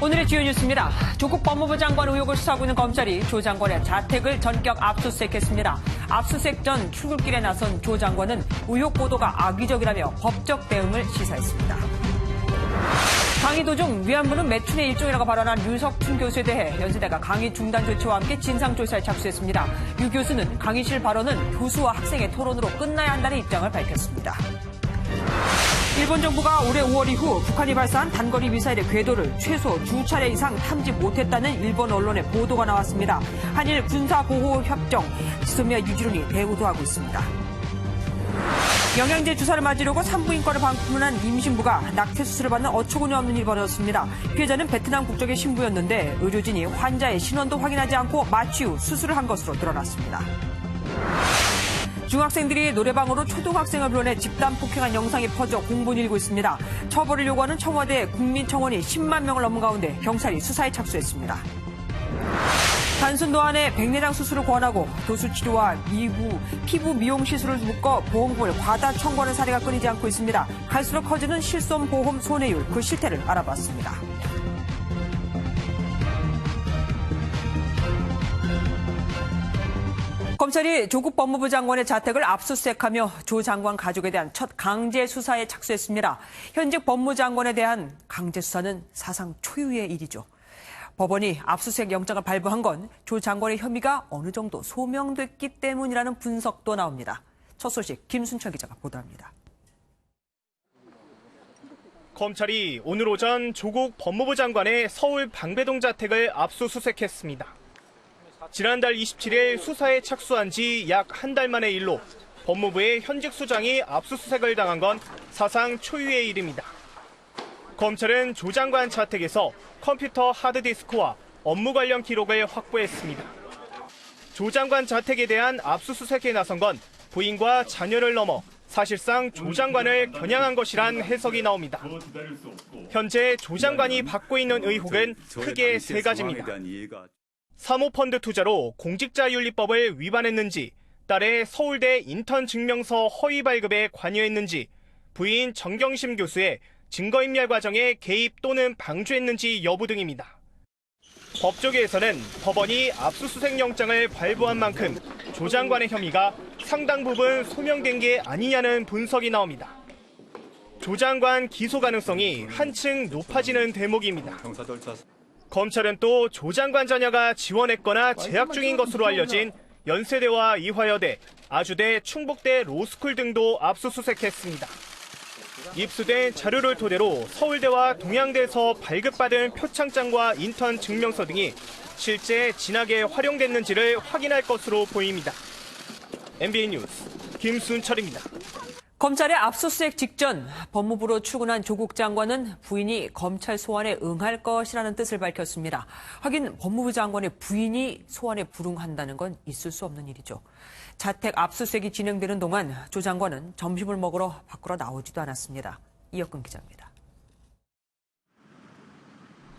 오늘의 주요 뉴스입니다. 조국 법무부 장관 의혹을 수사하고 있는 검찰이 조 장관의 자택을 전격 압수수색했습니다. 압수수색 전 출근길에 나선 조 장관은 의혹 보도가 악의적이라며 법적 대응을 시사했습니다. 강의 도중 위안부는 매춘의 일종이라고 발언한 류석춘 교수에 대해 연세대가 강의 중단 조치와 함께 진상조사에 착수했습니다. 유 교수는 강의실 발언은 교수와 학생의 토론으로 끝나야 한다는 입장을 밝혔습니다. 일본 정부가 올해 5월 이후 북한이 발사한 단거리 미사일의 궤도를 최소 2차례 이상 탐지 못했다는 일본 언론의 보도가 나왔습니다. 한일 군사보호협정 지소미아 유지론이 대우도하고 있습니다. 영양제 주사를 맞으려고 산부인과를 방문한 임신부가 낙태 수술을 받는 어처구니 없는 일이 벌어졌습니다. 피해자는 베트남 국적의 신부였는데 의료진이 환자의 신원도 확인하지 않고 마취 후 수술을 한 것으로 드러났습니다. 중학생들이 노래방으로 초등학생을 불러내 집단 폭행한 영상이 퍼져 공분이 일고 있습니다. 처벌을 요구하는 청와대 국민청원이 10만 명을 넘은 가운데 경찰이 수사에 착수했습니다. 단순 노안에 백내장 수술을 권하고 도수치료와 피부 미용 시술을 묶어 보험금을 과다 청구하는 사례가 끊이지 않고 있습니다. 갈수록 커지는 실손보험 손해율, 그 실태를 알아봤습니다. 검찰이 조국 법무부 장관의 자택을 압수수색하며 조 장관 가족에 대한 첫 강제 수사에 착수했습니다. 현직 법무장관에 대한 강제 수사는 사상 초유의 일이죠. 법원이 압수수색 영장을 발부한 건 조 장관의 혐의가 어느 정도 소명됐기 때문이라는 분석도 나옵니다. 첫 소식 김순철 기자가 보도합니다. 검찰이 오늘 오전 조국 법무부 장관의 서울 방배동 자택을 압수수색했습니다. 지난달 27일 수사에 착수한 지 약 한 달 만의 일로 법무부의 현직 수장이 압수수색을 당한 건 사상 초유의 일입니다. 검찰은 조 장관 자택에서 컴퓨터 하드디스크와 업무 관련 기록을 확보했습니다. 조 장관 자택에 대한 압수수색에 나선 건 부인과 자녀를 넘어 사실상 조 장관을 겨냥한 것이란 해석이 나옵니다. 현재 조 장관이 받고 있는 의혹은 크게 세 가지입니다. 사모펀드 투자로 공직자윤리법을 위반했는지, 딸의 서울대 인턴 증명서 허위 발급에 관여했는지, 부인 정경심 교수의 증거인멸 과정에 개입 또는 방조했는지 여부 등입니다. 법조계에서는 법원이 압수수색 영장을 발부한 만큼 조 장관의 혐의가 상당 부분 소명된 게 아니냐는 분석이 나옵니다. 조 장관 기소 가능성이 한층 높아지는 대목입니다. 검찰은 또 조 장관 자녀가 지원했거나 재학 중인 것으로 알려진 연세대와 이화여대, 아주대, 충북대 로스쿨 등도 압수수색했습니다. 입수된 자료를 토대로 서울대와 동양대에서 발급받은 표창장과 인턴 증명서 등이 실제 진학에 활용됐는지를 확인할 것으로 보입니다. MBN 뉴스 김순철입니다. 검찰의 압수수색 직전 법무부로 출근한 조국 장관은 부인이 검찰 소환에 응할 것이라는 뜻을 밝혔습니다. 하긴 법무부 장관의 부인이 소환에 불응한다는 건 있을 수 없는 일이죠. 자택 압수수색이 진행되는 동안 조 장관은 점심을 먹으러 밖으로 나오지도 않았습니다. 이혁근 기자입니다.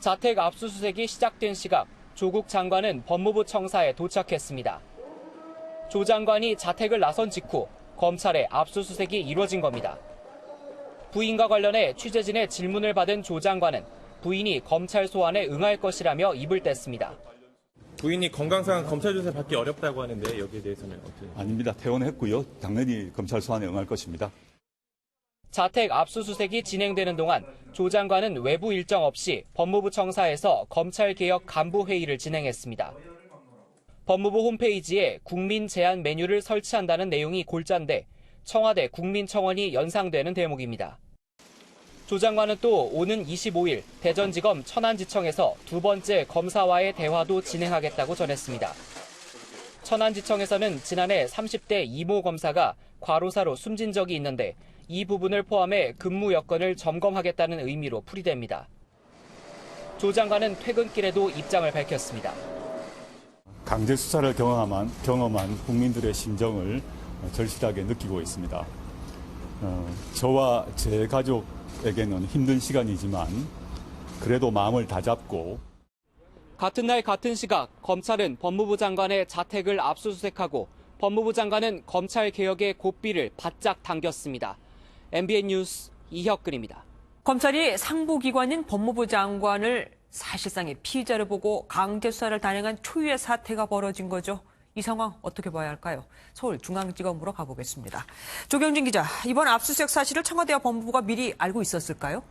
자택 압수수색이 시작된 시각 조국 장관은 법무부 청사에 도착했습니다. 조 장관이 자택을 나선 직후 검찰의 압수수색이 이루어진 겁니다. 부인과 관련해 취재진의 질문을 받은 조 장관은 부인이 검찰 소환에 응할 것이라며 입을 뗐습니다. 부인이 건강상 검찰 조사 받기 어렵다고 하는데 여기에 대해서는 어떻게? 아닙니다. 퇴원했고요. 당연히 검찰 소환에 응할 것입니다. 자택 압수수색이 진행되는 동안 조 장관은 외부 일정 없이 법무부 청사에서 검찰개혁 간부회의를 진행했습니다. 법무부 홈페이지에 국민 제안 메뉴를 설치한다는 내용이 골자인데 청와대 국민청원이 연상되는 대목입니다. 조 장관은 또 오는 25일 대전지검 천안지청에서 두 번째 검사와의 대화도 진행하겠다고 전했습니다. 천안지청에서는 지난해 30대 이모 검사가 과로사로 숨진 적이 있는데 이 부분을 포함해 근무 여건을 점검하겠다는 의미로 풀이됩니다. 조 장관은 퇴근길에도 입장을 밝혔습니다. 강제 수사를 경험한 국민들의 심정을 절실하게 느끼고 있습니다. 저와 제 가족에게는 힘든 시간이지만 그래도 마음을 다잡고 같은 날 같은 시각 검찰은 법무부 장관의 자택을 압수수색하고 법무부 장관은 검찰 개혁의 고삐를 바짝 당겼습니다. MBN 뉴스 이혁근입니다. 검찰이 상부기관인 법무부 장관을 사실상의 피의자를 보고 강제 수사를 단행한 초유의 사태가 벌어진 거죠. 이 상황 어떻게 봐야 할까요? 서울중앙지검으로 가보겠습니다. 조경진 기자, 이번 압수수색 사실을 청와대와 법무부가 미리 알고 있었을까요?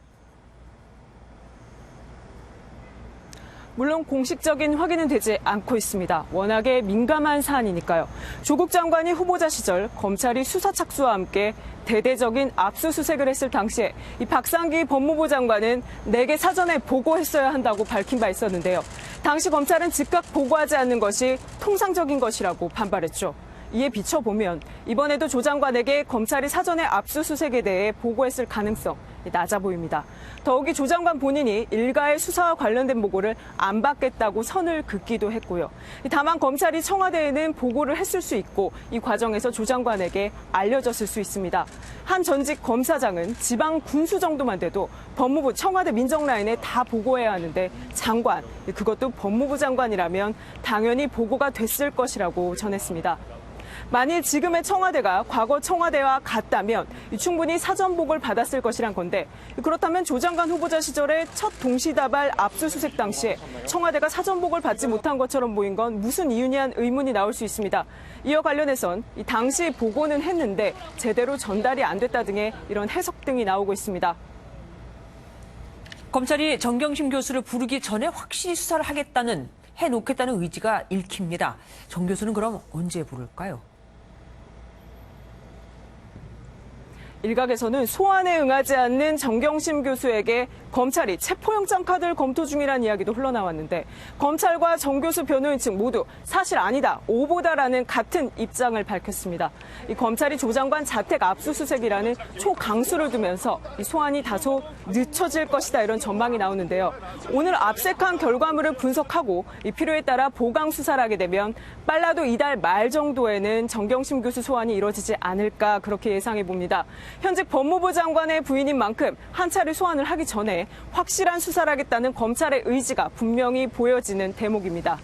물론 공식적인 확인은 되지 않고 있습니다. 워낙에 민감한 사안이니까요. 조국 장관이 후보자 시절 검찰이 수사 착수와 함께 대대적인 압수수색을 했을 당시에 이 박상기 법무부 장관은 내게 사전에 보고했어야 한다고 밝힌 바 있었는데요. 당시 검찰은 즉각 보고하지 않는 것이 통상적인 것이라고 반발했죠. 이에 비춰보면 이번에도 조 장관에게 검찰이 사전에 압수수색에 대해 보고했을 가능성 낮아 보입니다. 더욱이 조 장관 본인이 일가의 수사와 관련된 보고를 안 받겠다고 선을 긋기도 했고요. 다만 검찰이 청와대에는 보고를 했을 수 있고 이 과정에서 조 장관에게 알려졌을 수 있습니다. 한 전직 검사장은 지방 군수 정도만 돼도 법무부 청와대 민정라인에 다 보고해야 하는데 장관, 그것도 법무부 장관이라면 당연히 보고가 됐을 것이라고 전했습니다. 만일 지금의 청와대가 과거 청와대와 같다면 충분히 사전보고를 받았을 것이란 건데 그렇다면 조 장관 후보자 시절에 첫 동시다발 압수수색 당시에 청와대가 사전보고를 받지 못한 것처럼 보인 건 무슨 이유냐는 의문이 나올 수 있습니다. 이와 관련해선 당시 보고는 했는데 제대로 전달이 안 됐다 등의 이런 해석 등이 나오고 있습니다. 검찰이 정경심 교수를 부르기 전에 확실히 수사를 해놓겠다는 의지가 읽힙니다. 정 교수는 그럼 언제 부를까요? 일각에서는 소환에 응하지 않는 정경심 교수에게 검찰이 체포영장 카드를 검토 중이라는 이야기도 흘러나왔는데 검찰과 정 교수 변호인 측 모두 사실 아니다, 오보다라는 같은 입장을 밝혔습니다. 이 검찰이 조 장관 자택 압수수색이라는 초강수를 두면서 이 소환이 다소 늦춰질 것이다 이런 전망이 나오는데요. 오늘 압색한 결과물을 분석하고 이 필요에 따라 보강 수사를 하게 되면 빨라도 이달 말 정도에는 정경심 교수 소환이 이뤄지지 않을까 그렇게 예상해 봅니다. 현직 법무부 장관의 부인인 만큼 한 차례 소환을 하기 전에 확실한 수사를 하겠다는 검찰의 의지가 분명히 보여지는 대목입니다.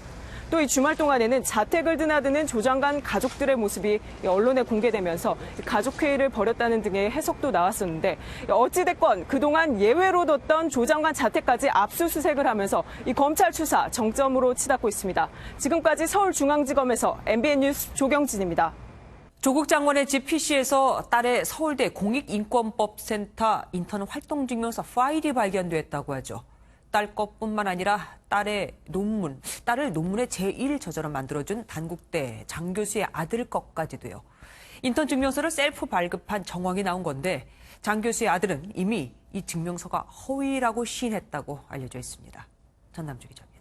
또 이 주말 동안에는 자택을 드나드는 조 장관 가족들의 모습이 언론에 공개되면서 가족회의를 벌였다는 등의 해석도 나왔었는데 어찌됐건 그동안 예외로 뒀던 조 장관 자택까지 압수수색을 하면서 이 검찰 수사 정점으로 치닫고 있습니다. 지금까지 서울중앙지검에서 MBN 뉴스 조경진입니다. 조국 장관의 집 PC에서 딸의 서울대 공익인권법센터 인턴 활동증명서 파일이 발견됐다고 하죠. 딸 것뿐만 아니라 딸을 논문의 제1저자로 만들어준 단국대 장 교수의 아들 것까지도요. 인턴 증명서를 셀프 발급한 정황이 나온 건데 장 교수의 아들은 이미 이 증명서가 허위라고 시인했다고 알려져 있습니다. 전남주 기자입니다.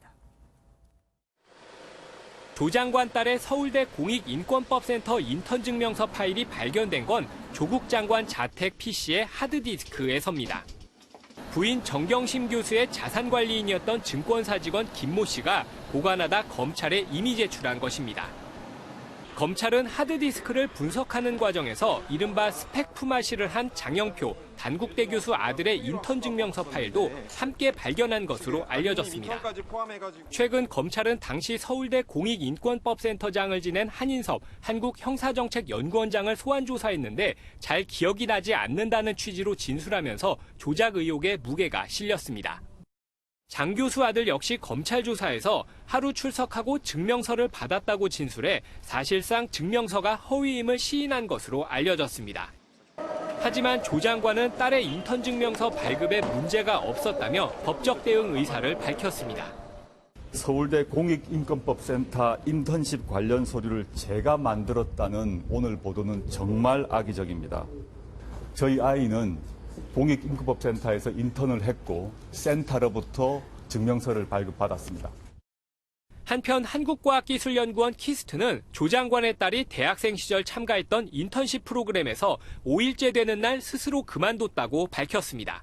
조 장관 딸의 서울대 공익인권법센터 인턴 증명서 파일이 발견된 건 조국 장관 자택 PC의 하드디스크에서입니다. 부인 정경심 교수의 자산관리인이었던 증권사 직원 김모 씨가 보관하다 검찰에 이미 제출한 것입니다. 검찰은 하드디스크를 분석하는 과정에서 이른바 스펙 품앗이를 한 장영표 단국대 교수 아들의 인턴 증명서 파일도 함께 발견한 것으로 알려졌습니다. 최근 검찰은 당시 서울대 공익인권법센터장을 지낸 한인섭 한국형사정책연구원장을 소환 조사했는데 잘 기억이 나지 않는다는 취지로 진술하면서 조작 의혹에 무게가 실렸습니다. 장 교수 아들 역시 검찰 조사에서 하루 출석하고 증명서를 받았다고 진술해 사실상 증명서가 허위임을 시인한 것으로 알려졌습니다. 하지만 조 장관은 딸의 인턴 증명서 발급에 문제가 없었다며 법적 대응 의사를 밝혔습니다. 서울대 공익인권법센터 인턴십 관련 서류를 제가 만들었다는 오늘 보도는 정말 악의적입니다. 저희 아이는 공익인권법센터에서 인턴을 했고 센터로부터 증명서를 발급받았습니다. 한편 한국과학기술연구원 키스트는 조 장관의 딸이 대학생 시절 참가했던 인턴십 프로그램에서 5일째 되는 날 스스로 그만뒀다고 밝혔습니다.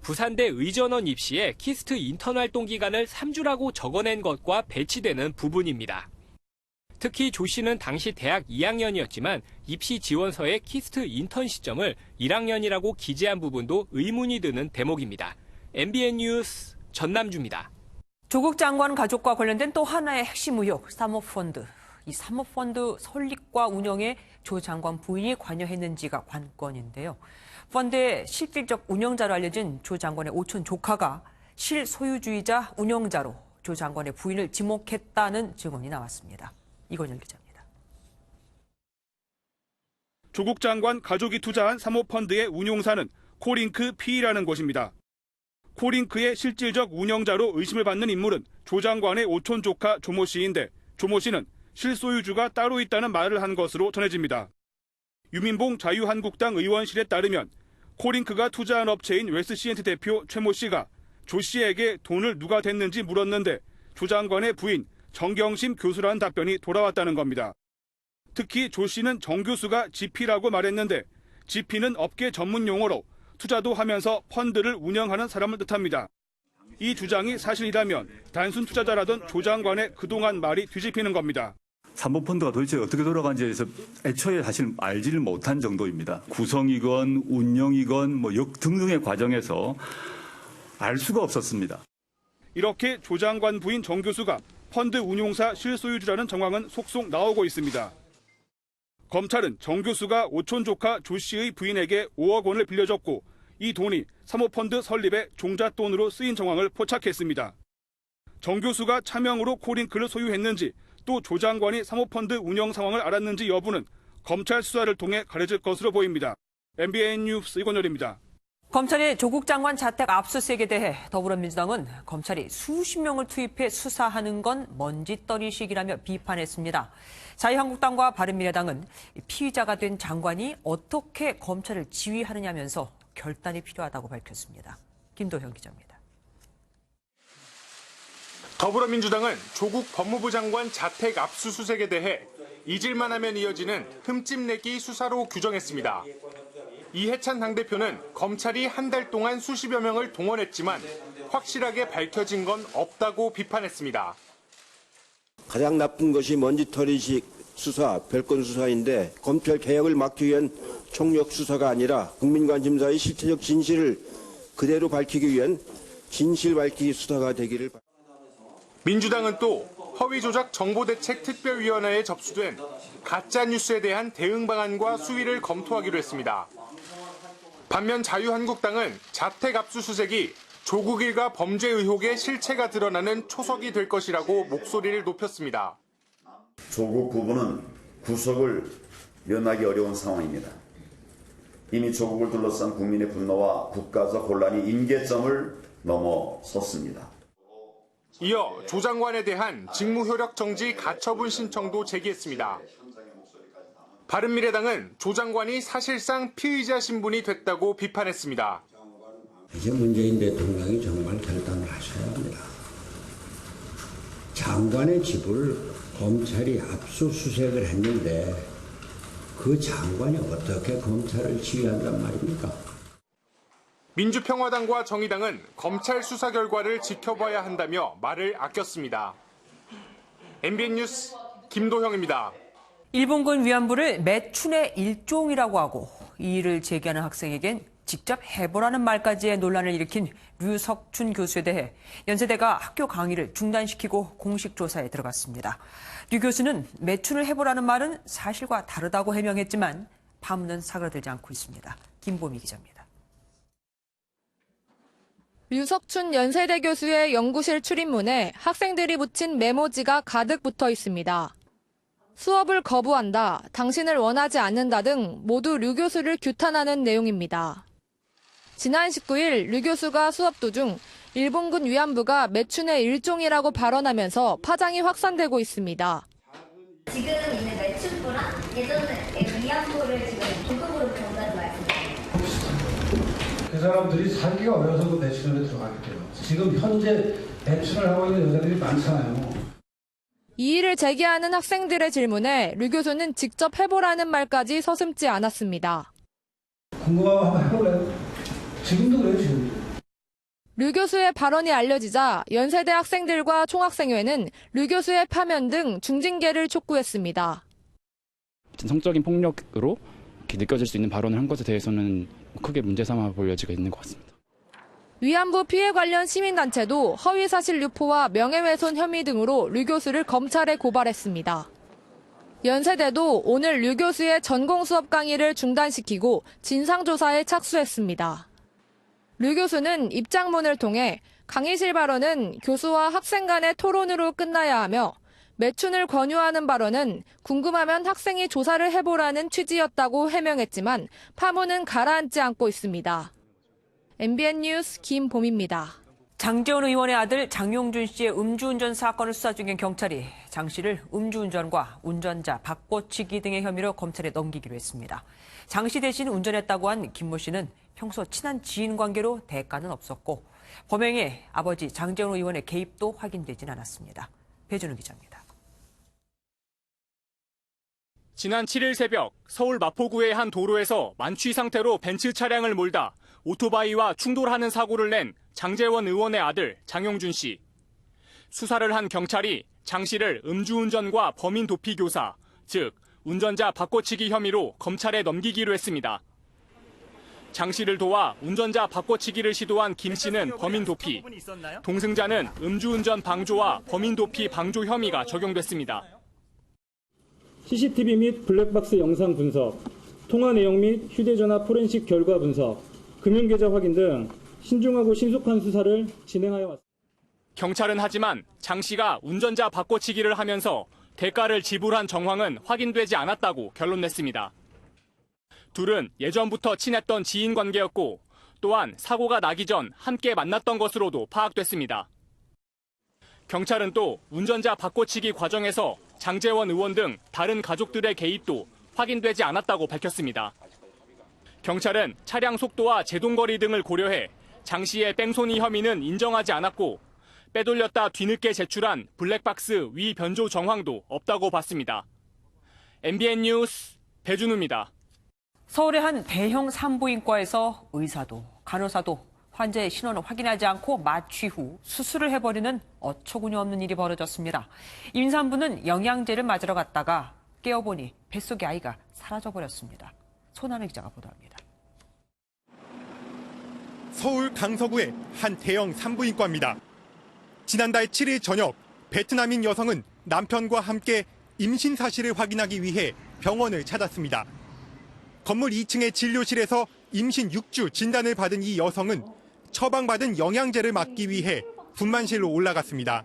부산대 의전원 입시에 키스트 인턴 활동 기간을 3주라고 적어낸 것과 배치되는 부분입니다. 특히 조 씨는 당시 대학 2학년이었지만 입시 지원서에 키스트 인턴 시점을 1학년이라고 기재한 부분도 의문이 드는 대목입니다. MBN 뉴스 전남주입니다. 조국 장관 가족과 관련된 또 하나의 핵심 의혹, 사모펀드. 이 사모펀드 설립과 운영에 조 장관 부인이 관여했는지가 관건인데요. 펀드의 실질적 운영자로 알려진 조 장관의 오촌 조카가 실소유주이자 운영자로 조 장관의 부인을 지목했다는 증언이 나왔습니다. 이건영 기자입니다. 조국 장관 가족이 투자한 사모펀드의 운용사는 코링크 P라는 곳입니다. 코링크의 실질적 운영자로 의심을 받는 인물은 조 장관의 오촌 조카 조모 씨인데 조모 씨는 실소유주가 따로 있다는 말을 한 것으로 전해집니다. 유민봉 자유한국당 의원실에 따르면 코링크가 투자한 업체인 웨스시엔트 대표 최모 씨가 조 씨에게 돈을 누가 댔는지 물었는데 조 장관의 부인 정경심 교수라는 답변이 돌아왔다는 겁니다. 특히 조 씨는 정 교수가 GP라고 말했는데 GP는 업계 전문 용어로 투자도 하면서 펀드를 운영하는 사람을 뜻합니다. 이 주장이 사실이라면 단순 투자자라던 조 장관의 그동안 말이 뒤집히는 겁니다. 사모펀드가 도대체 어떻게 돌아가는지에 대해서 애초에 사실 알지를 못한 정도입니다. 구성이건 운영이건 등등의 과정에서 알 수가 없었습니다. 이렇게 조 장관 부인 정 교수가 펀드 운용사 실소유주라는 정황은 속속 나오고 있습니다. 검찰은 정 교수가 오촌 조카 조 씨의 부인에게 5억 원을 빌려줬고 이 돈이 사모펀드 설립에 종잣돈으로 쓰인 정황을 포착했습니다. 정 교수가 차명으로 코링크를 소유했는지 또 조 장관이 사모펀드 운영 상황을 알았는지 여부는 검찰 수사를 통해 가려질 것으로 보입니다. MBN 뉴스 이건열입니다. 검찰의 조국 장관 자택 압수수색에 대해 더불어민주당은 검찰이 수십 명을 투입해 수사하는 건 먼지떨이식이라며 비판했습니다. 자유한국당과 바른미래당은 피의자가 된 장관이 어떻게 검찰을 지휘하느냐면서 결단이 필요하다고 밝혔습니다. 김도형 기자입니다. 더불어민주당은 조국 법무부 장관 자택 압수수색에 대해 잊을만 하면 이어지는 흠집내기 수사로 규정했습니다. 이해찬 당대표는 검찰이 한 달 동안 수십여 명을 동원했지만 확실하게 밝혀진 건 없다고 비판했습니다. 가장 나쁜 것이 먼지털이식 수사, 별건 수사인데 검찰 개혁을 막기 위한 총력 수사가 아니라 국민관심사의 실체적 진실을 그대로 밝히기 위한 진실 밝히기 수사가 되기를 바랍니다. 민주당은 또 허위조작 정보대책특별위원회에 접수된 가짜뉴스에 대한 대응 방안과 수위를 검토하기로 했습니다. 반면 자유한국당은 자택 압수수색이 조국 일가 범죄 의혹의 실체가 드러나는 초석이 될 것이라고 목소리를 높였습니다. 조국 부부는 구속을 면하기 어려운 상황입니다. 이미 조국을 둘러싼 국민의 분노와 국가적 혼란이 임계점을 넘어섰습니다. 이어 조 장관에 대한 직무효력 정지 가처분 신청도 제기했습니다. 바른미래당은 조 장관이 사실상 피의자 신분이 됐다고 비판했습니다. 이제 문재인 대통령이 정말 결단을 하셔야 합니다. 장관의 집을 검찰이 압수수색을 했는데 그 장관이 어떻게 검찰을 지휘한단 말입니까? 민주평화당과 정의당은 검찰 수사 결과를 지켜봐야 한다며 말을 아꼈습니다. MBN 뉴스 김도형입니다. 일본군 위안부를 매춘의 일종이라고 하고 이 일을 제기하는 학생에겐 직접 해보라는 말까지의 논란을 일으킨 류석춘 교수에 대해 연세대가 학교 강의를 중단시키고 공식 조사에 들어갔습니다. 류 교수는 매춘을 해보라는 말은 사실과 다르다고 해명했지만 파문은 사그라들지 않고 있습니다. 김보미 기자입니다. 류석춘 연세대 교수의 연구실 출입문에 학생들이 붙인 메모지가 가득 붙어 있습니다. 수업을 거부한다, 당신을 원하지 않는다 등 모두 류 교수를 규탄하는 내용입니다. 지난 19일 류 교수가 수업 도중 일본군 위안부가 매춘의 일종이라고 발언하면서 파장이 확산되고 있습니다. 지금 있는 매춘부랑 예전에 위안부를 지금 조금으로 본다는 말씀이에요. 그 사람들이 살기가 어려서 매춘에 들어가겠대요. 지금 현재 매춘을 하고 있는 여자들이 많잖아요. 이 일을 제기하는 학생들의 질문에 류 교수는 직접 해보라는 말까지 서슴지 않았습니다. 궁금하면 한번 해볼래요? 지금도 그래요, 지금. 류 교수의 발언이 알려지자 연세대 학생들과 총학생회는 류 교수의 파면 등 중징계를 촉구했습니다. 성적인 폭력으로 이렇게 느껴질 수 있는 발언을 한 것에 대해서는 크게 문제 삼아 볼 여지가 있는 것 같습니다. 위안부 피해 관련 시민단체도 허위사실 유포와 명예훼손 혐의 등으로 류 교수를 검찰에 고발했습니다. 연세대도 오늘 류 교수의 전공 수업 강의를 중단시키고 진상조사에 착수했습니다. 류 교수는 입장문을 통해 강의실 발언은 교수와 학생 간의 토론으로 끝나야 하며 매춘을 권유하는 발언은 궁금하면 학생이 조사를 해보라는 취지였다고 해명했지만 파문은 가라앉지 않고 있습니다. MBN 뉴스 김봄입니다. 장제원 의원의 아들 장용준 씨의 음주운전 사건을 수사 중인 경찰이 장 씨를 음주운전과 운전자 바꿔치기 등의 혐의로 검찰에 넘기기로 했습니다. 장 씨 대신 운전했다고 한 김모 씨는 평소 친한 지인 관계로 대가는 없었고 범행에 아버지 장제원 의원의 개입도 확인되진 않았습니다. 배준우 기자입니다. 지난 7일 새벽 서울 마포구의 한 도로에서 만취 상태로 벤츠 차량을 몰다 오토바이와 충돌하는 사고를 낸 장제원 의원의 아들 장용준 씨. 수사를 한 경찰이 장 씨를 음주운전과 범인 도피 교사, 즉 운전자 바꿔치기 혐의로 검찰에 넘기기로 했습니다. 장 씨를 도와 운전자 바꿔치기를 시도한 김 씨는 범인 도피, 동승자는 음주운전 방조와 범인 도피 방조 혐의가 적용됐습니다. CCTV 및 블랙박스 영상 분석, 통화 내용 및 휴대전화 포렌식 결과 분석, 금융계좌 확인 등 신중하고 신속한 수사를 진행하여 왔습니다. 경찰은 하지만 장 씨가 운전자 바꿔치기를 하면서 대가를 지불한 정황은 확인되지 않았다고 결론냈습니다. 둘은 예전부터 친했던 지인 관계였고 또한 사고가 나기 전 함께 만났던 것으로도 파악됐습니다. 경찰은 또 운전자 바꿔치기 과정에서 장제원 의원 등 다른 가족들의 개입도 확인되지 않았다고 밝혔습니다. 경찰은 차량 속도와 제동거리 등을 고려해 장 씨의 뺑소니 혐의는 인정하지 않았고 빼돌렸다 뒤늦게 제출한 블랙박스 위 변조 정황도 없다고 봤습니다. MBN 뉴스 배준우입니다. 서울의 한 대형 산부인과에서 의사도 간호사도 환자의 신원을 확인하지 않고 마취 후 수술을 해버리는 어처구니 없는 일이 벌어졌습니다. 임산부는 영양제를 맞으러 갔다가 깨어보니 뱃속의 아이가 사라져버렸습니다. 손하늘 기자가 보도합니다. 서울 강서구의 한 대형 산부인과입니다. 지난달 7일 저녁 베트남인 여성은 남편과 함께 임신 사실을 확인하기 위해 병원을 찾았습니다. 건물 2층의 진료실에서 임신 6주 진단을 받은 이 여성은 처방받은 영양제를 맞기 위해 분만실로 올라갔습니다.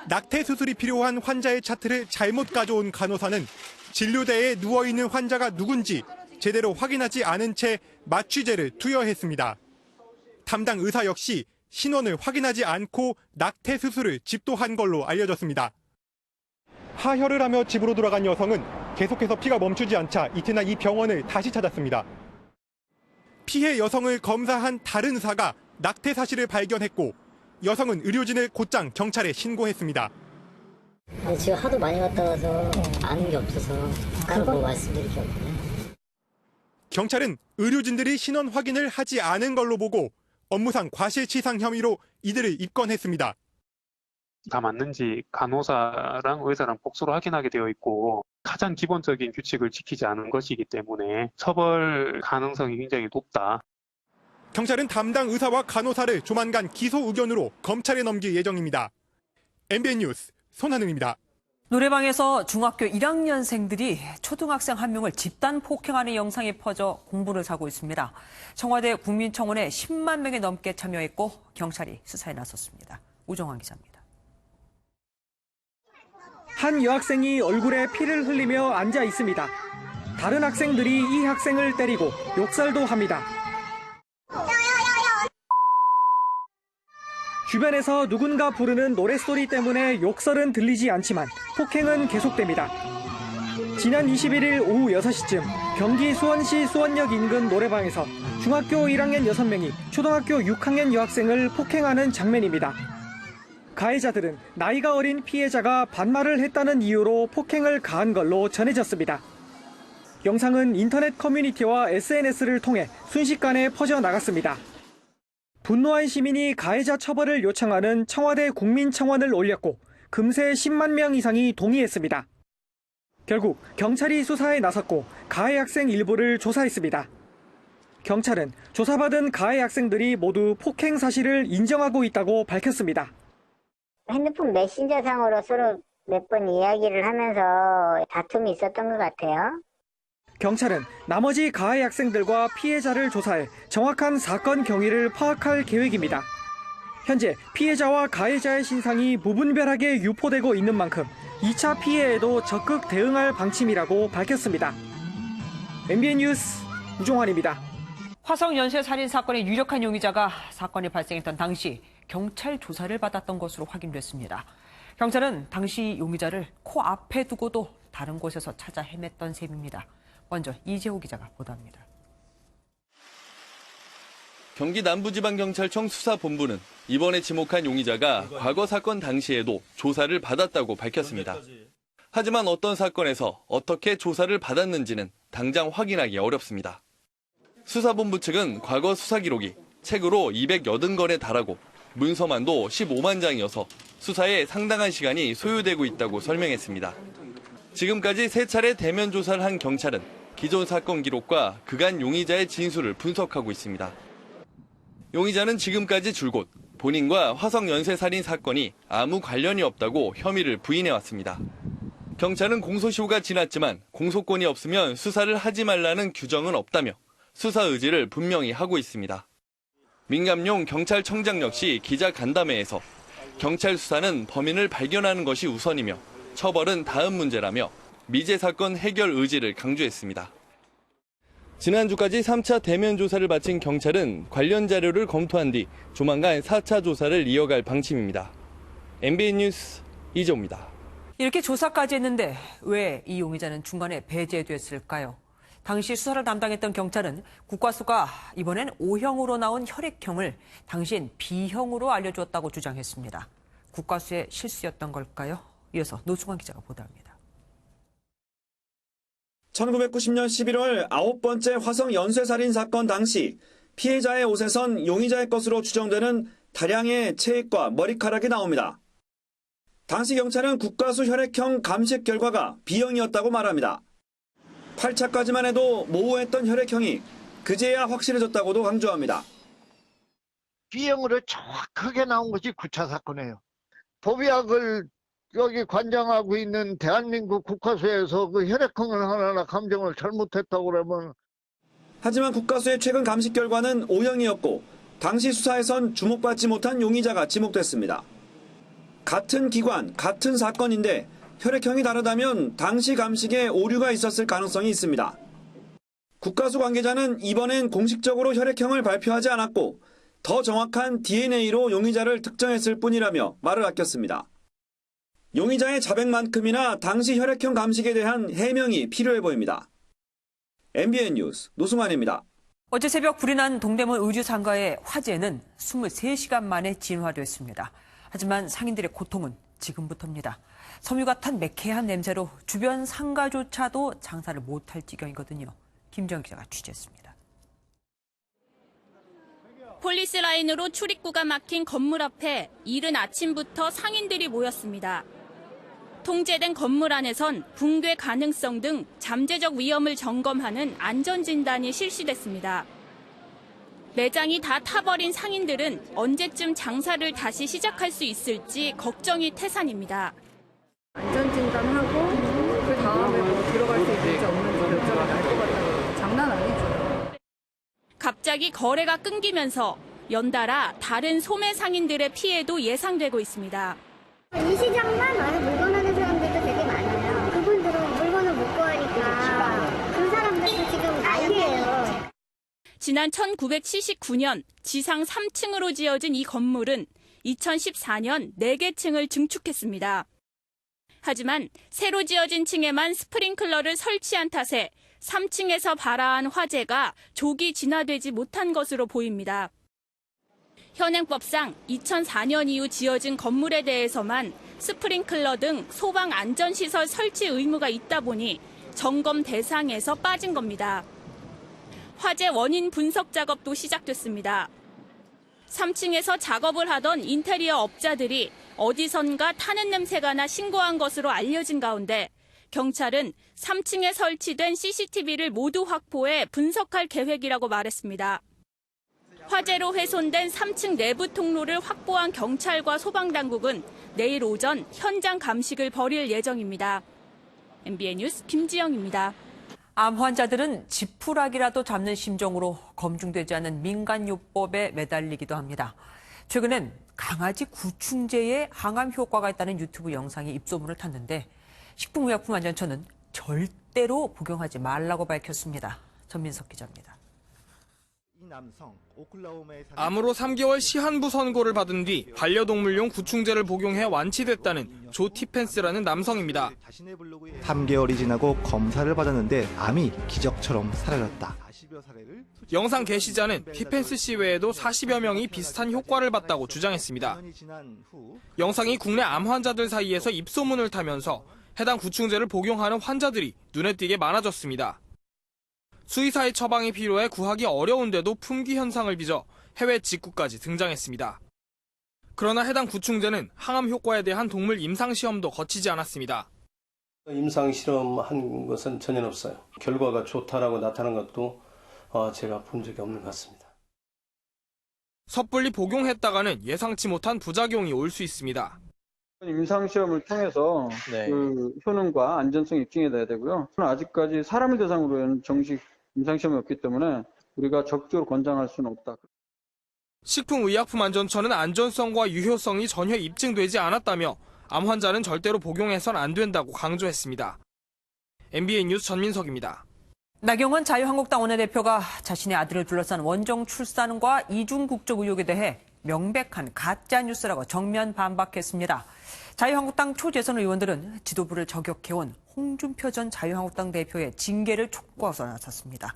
낙태 수술이 필요한 환자의 차트를 잘못 가져온 간호사는 진료대에 누워있는 환자가 누군지 제대로 확인하지 않은 채 마취제를 투여했습니다. 담당 의사 역시 신원을 확인하지 않고 낙태 수술을 집도한 걸로 알려졌습니다. 하혈을 하며 집으로 돌아간 여성은 계속해서 피가 멈추지 않자 이튿날 이 병원을 다시 찾았습니다. 피해 여성을 검사한 다른 의사가 낙태 사실을 발견했고 여성은 의료진을 곧장 경찰에 신고했습니다. 제가 하도 많이 갔다 와서 아는 게 없어서 그런 말씀드릴 게 없네요. 경찰은 의료진들이 신원 확인을 하지 않은 걸로 보고 업무상 과실치상 혐의로 이들을 입건했습니다. 다 맞는지 간호사랑 의사랑 복수로 확인하게 되어 있고 가장 기본적인 규칙을 지키지 않은 것이기 때문에 처벌 가능성이 굉장히 높다. 경찰은 담당 의사와 간호사를 조만간 기소 의견으로 검찰에 넘길 예정입니다. MBN 뉴스 손하늘입니다. 노래방에서 중학교 1학년생들이 초등학생 한 명을 집단 폭행하는 영상이 퍼져 공분을 사고 있습니다. 청와대 국민청원에 10만 명이 넘게 참여했고 경찰이 수사에 나섰습니다. 우정환 기자입니다. 한 여학생이 얼굴에 피를 흘리며 앉아 있습니다. 다른 학생들이 이 학생을 때리고 욕설도 합니다. 주변에서 누군가 부르는 노랫소리 때문에 욕설은 들리지 않지만 폭행은 계속됩니다. 지난 21일 오후 6시쯤 경기 수원시 수원역 인근 노래방에서 중학교 1학년 6명이 초등학교 6학년 여학생을 폭행하는 장면입니다. 가해자들은 나이가 어린 피해자가 반말을 했다는 이유로 폭행을 가한 걸로 전해졌습니다. 영상은 인터넷 커뮤니티와 SNS를 통해 순식간에 퍼져나갔습니다. 분노한 시민이 가해자 처벌을 요청하는 청와대 국민청원을 올렸고 금세 10만 명 이상이 동의했습니다. 결국 경찰이 수사에 나섰고 가해 학생 일부를 조사했습니다. 경찰은 조사받은 가해 학생들이 모두 폭행 사실을 인정하고 있다고 밝혔습니다. 핸드폰 메신저상으로 서로 몇 번 이야기를 하면서 다툼이 있었던 것 같아요. 경찰은 나머지 가해 학생들과 피해자를 조사해 정확한 사건 경위를 파악할 계획입니다. 현재 피해자와 가해자의 신상이 무분별하게 유포되고 있는 만큼 2차 피해에도 적극 대응할 방침이라고 밝혔습니다. MBN 뉴스 우종환입니다. 화성 연쇄 살인 사건의 유력한 용의자가 사건이 발생했던 당시 경찰 조사를 받았던 것으로 확인됐습니다. 경찰은 당시 용의자를 코앞에 두고도 다른 곳에서 찾아 헤맸던 셈입니다. 먼저 이재호 기자가 보도합니다. 경기 남부지방경찰청 수사본부는 이번에 지목한 용의자가 과거 사건 당시에도 조사를 받았다고 밝혔습니다. 하지만 어떤 사건에서 어떻게 조사를 받았는지는 당장 확인하기 어렵습니다. 수사본부 측은 과거 수사 기록이 책으로 280건에 달하고 문서만도 15만 장이어서 수사에 상당한 시간이 소요되고 있다고 설명했습니다. 지금까지 3차례 대면 조사를 한 경찰은 기존 사건 기록과 그간 용의자의 진술을 분석하고 있습니다. 용의자는 지금까지 줄곧 본인과 화성 연쇄살인 사건이 아무 관련이 없다고 혐의를 부인해왔습니다. 경찰은 공소시효가 지났지만 공소권이 없으면 수사를 하지 말라는 규정은 없다며 수사 의지를 분명히 하고 있습니다. 민감용 경찰청장 역시 기자 간담회에서 경찰 수사는 범인을 발견하는 것이 우선이며 처벌은 다음 문제라며 미제 사건 해결 의지를 강조했습니다. 지난주까지 3차 대면 조사를 마친 경찰은 관련 자료를 검토한 뒤 조만간 4차 조사를 이어갈 방침입니다. MBN 뉴스 이재호입니다. 이렇게 조사까지 했는데 왜 이 용의자는 중간에 배제됐을까요? 당시 수사를 담당했던 경찰은 국과수가 이번엔 O형으로 나온 혈액형을 당시엔 B형으로 알려주었다고 주장했습니다. 국과수의 실수였던 걸까요? 이어서 노승환 기자가 보도합니다. 1990년 11월 9번째 화성 연쇄살인 사건 당시 피해자의 옷에선 용의자의 것으로 추정되는 다량의 체액과 머리카락이 나옵니다. 당시 경찰은 국과수 혈액형 감식 결과가 B형이었다고 말합니다. 8차까지만 해도 모호했던 혈액형이 그제야 확실해졌다고도 강조합니다. B형으로 정확하게 나온 것이 9차 사건이에요. 법의학을 여기 관장하고 있는 대한민국 국과수에서 그 혈액형을 하나하나 감정을 잘못했다고 그러면. 하지만 국과수의 최근 감식 결과는 O형이었고 당시 수사에선 주목받지 못한 용의자가 지목됐습니다. 같은 기관, 같은 사건인데 혈액형이 다르다면 당시 감식에 오류가 있었을 가능성이 있습니다. 국과수 관계자는 이번엔 공식적으로 혈액형을 발표하지 않았고 더 정확한 DNA로 용의자를 특정했을 뿐이라며 말을 아꼈습니다. 용의자의 자백만큼이나 당시 혈액형 감식에 대한 해명이 필요해 보입니다. MBN 뉴스 노승환입니다. 어제 새벽 불이 난 동대문 의류상가의 화재는 23시간 만에 진화됐습니다. 하지만 상인들의 고통은 지금부터입니다. 섬유가 탄 매캐한 냄새로 주변 상가조차도 장사를 못할 지경이거든요. 김정 기자가 취재했습니다. 폴리스 라인으로 출입구가 막힌 건물 앞에 이른 아침부터 상인들이 모였습니다. 통제된 건물 안에선 붕괴 가능성 등 잠재적 위험을 점검하는 안전진단이 실시됐습니다. 매장이 다 타버린 상인들은 언제쯤 장사를 다시 시작할 수 있을지 걱정이 태산입니다. 안전진단하고 그 다음에 뭐 들어갈 수 있을지 없는지 결정이 날 것 같아요. 장난 아니죠. 갑자기 거래가 끊기면서 연달아 다른 소매 상인들의 피해도 예상되고 있습니다. 이 시장만 와서 물건 하는 사람들도 되게 많아요. 그분들은 물건을 못 구하니까 그 사람들도 지금 난리예요. 지난 1979년 지상 3층으로 지어진 이 건물은 2014년 4개 층을 증축했습니다. 하지만 새로 지어진 층에만 스프링클러를 설치한 탓에 3층에서 발화한 화재가 조기 진화되지 못한 것으로 보입니다. 현행법상 2004년 이후 지어진 건물에 대해서만 스프링클러 등 소방 안전시설 설치 의무가 있다 보니 점검 대상에서 빠진 겁니다. 화재 원인 분석 작업도 시작됐습니다. 3층에서 작업을 하던 인테리어 업자들이 어디선가 타는 냄새가 나 신고한 것으로 알려진 가운데 경찰은 3층에 설치된 CCTV를 모두 확보해 분석할 계획이라고 말했습니다. 화재로 훼손된 3층 내부 통로를 확보한 경찰과 소방당국은 내일 오전 현장 감식을 벌일 예정입니다. MBN 뉴스 김지영입니다. 암 환자들은 지푸라기라도 잡는 심정으로 검증되지 않은 민간요법에 매달리기도 합니다. 최근엔 강아지 구충제에 항암 효과가 있다는 유튜브 영상이 입소문을 탔는데 식품의약품안전처는 절대로 복용하지 말라고 밝혔습니다. 전민석 기자입니다. 암으로 3개월 시한부 선고를 받은 뒤 반려동물용 구충제를 복용해 완치됐다는 조 티펜스라는 남성입니다. 3개월이 지나고 검사를 받았는데 암이 기적처럼 사라졌다. 영상 게시자는 티펜스 씨 외에도 40여 명이 비슷한 효과를 봤다고 주장했습니다. 영상이 국내 암 환자들 사이에서 입소문을 타면서 해당 구충제를 복용하는 환자들이 눈에 띄게 많아졌습니다. 수의사의 처방이 필요해 구하기 어려운데도 품귀 현상을 빚어 해외 직구까지 등장했습니다. 그러나 해당 구충제는 항암 효과에 대한 동물 임상시험도 거치지 않았습니다. 임상실험한 것은 전혀 없어요. 결과가 좋다라고 나타난 것도 제가 본 적이 없는 것 같습니다. 섣불리 복용했다가는 예상치 못한 부작용이 올 수 있습니다. 임상시험을 통해서 그 효능과 안전성이 입증해야 되고요. 아직까지 사람을 대상으로 한 정식 임상시험이 없기 때문에 우리가 적극적으로 권장할 수는 없다. 식품의약품안전처는 안전성과 유효성이 전혀 입증되지 않았다며 암 환자는 절대로 복용해선 안 된다고 강조했습니다. MBN 뉴스 전민석입니다. 나경원 자유한국당 원내대표가 자신의 아들을 둘러싼 원정 출산과 이중 국적 의혹에 대해 명백한 가짜뉴스라고 정면 반박했습니다. 자유한국당 초재선 의원들은 지도부를 저격해온 홍준표 전 자유한국당 대표의 징계를 촉구해서 나섰습니다.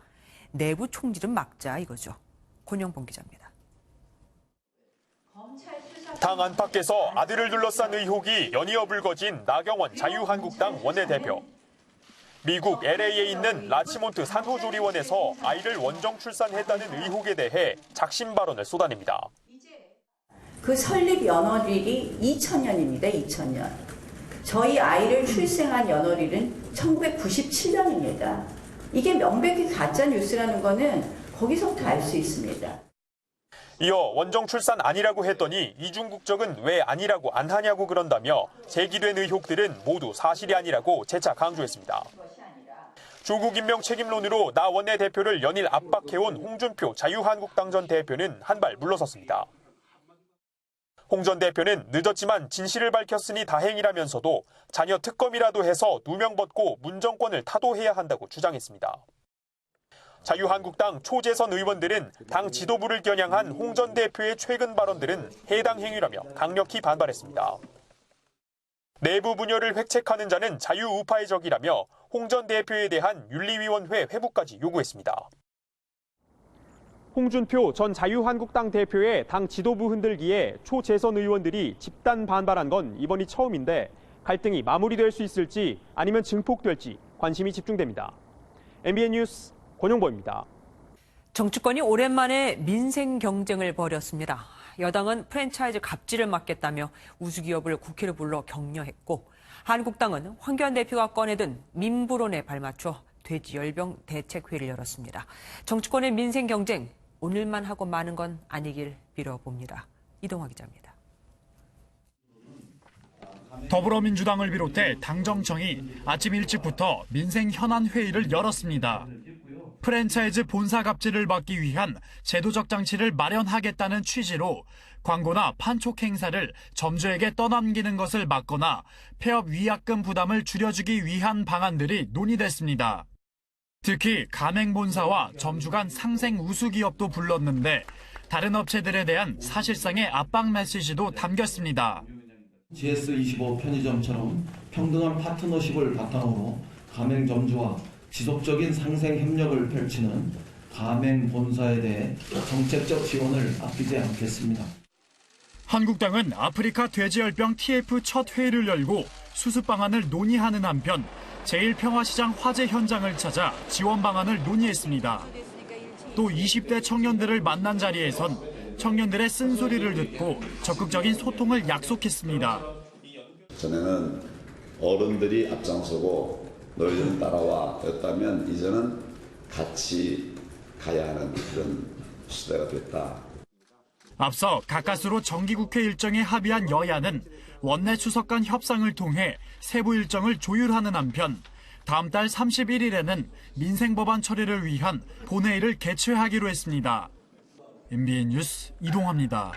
내부 총질은 막자 이거죠. 권영봉 기자입니다. 당 안팎에서 아들을 둘러싼 의혹이 연이어 불거진 나경원 자유한국당 원내대표. 미국 LA에 있는 라치몬트 산후조리원에서 아이를 원정 출산했다는 의혹에 대해 작심 발언을 쏟아냅니다. 그 설립 연월일이 2000년입니다. 2000년. 저희 아이를 출생한 연월일은 1997년입니다. 이게 명백히 가짜 뉴스라는 거는 거기서부터 알 수 있습니다. 이어 원정 출산 아니라고 했더니 이중 국적은 왜 아니라고 안 하냐고 그런다며 제기된 의혹들은 모두 사실이 아니라고 재차 강조했습니다. 조국 임명 책임론으로 나 원내대표를 연일 압박해온 홍준표 자유한국당 전 대표는 한 발 물러섰습니다. 홍 전 대표는 늦었지만 진실을 밝혔으니 다행이라면서도 자녀 특검이라도 해서 누명 벗고 문정권을 타도해야 한다고 주장했습니다. 자유한국당 초재선 의원들은 당 지도부를 겨냥한 홍 전 대표의 최근 발언들은 해당 행위라며 강력히 반발했습니다. 내부 분열을 획책하는 자는 자유우파의 적이라며 홍 전 대표에 대한 윤리위원회 회부까지 요구했습니다. 홍준표 전 자유한국당 대표의 당 지도부 흔들기에 초재선 의원들이 집단 반발한 건 이번이 처음인데 갈등이 마무리될 수 있을지 아니면 증폭될지 관심이 집중됩니다. MBN 뉴스 권용보입니다. 정치권이 오랜만에 민생 경쟁을 벌였습니다. 여당은 프랜차이즈 갑질을 막겠다며 우수기업을 국회로 불러 격려했고 한국당은 황교안 대표가 꺼내든 민부론에 발맞춰 돼지열병 대책회의를 열었습니다. 정치권의 민생 경쟁 오늘만 하고 마는 건 아니길 빌어봅니다. 이동화 기자입니다. 더불어민주당을 비롯해 당정청이 아침 일찍부터 민생 현안 회의를 열었습니다. 프랜차이즈 본사 갑질을 막기 위한 제도적 장치를 마련하겠다는 취지로 광고나 판촉 행사를 점주에게 떠넘기는 것을 막거나 폐업 위약금 부담을 줄여주기 위한 방안들이 논의됐습니다. 특히 가맹본사와 점주 간 상생 우수기업도 불렀는데 다른 업체들에 대한 사실상의 압박 메시지도 담겼습니다. GS25 편의점처럼 평등한 파트너십을 바탕으로 가맹점주와 지속적인 상생 협력을 펼치는 가맹본사에 대해 정책적 지원을 아끼지 않겠습니다. 한국당은 아프리카 돼지열병 TF 첫 회의를 열고 수습 방안을 논의하는 한편 제1평화시장 화재 현장을 찾아 지원 방안을 논의했습니다. 또 20대 청년들을 만난 자리에선 청년들의 쓴소리를 듣고 적극적인 소통을 약속했습니다. 전에는 어른들이 앞장서고 너희들은 따라와 였다면 이제는 같이 가야 하는 그런 시대가 됐다. 앞서 가까스로 정기국회 일정에 합의한 여야는 원내 추석 간 협상을 통해 세부 일정을 조율하는 한편 다음 달 31일에는 민생법안 처리를 위한 본회의를 개최하기로 했습니다. MBN 뉴스 이동화입니다.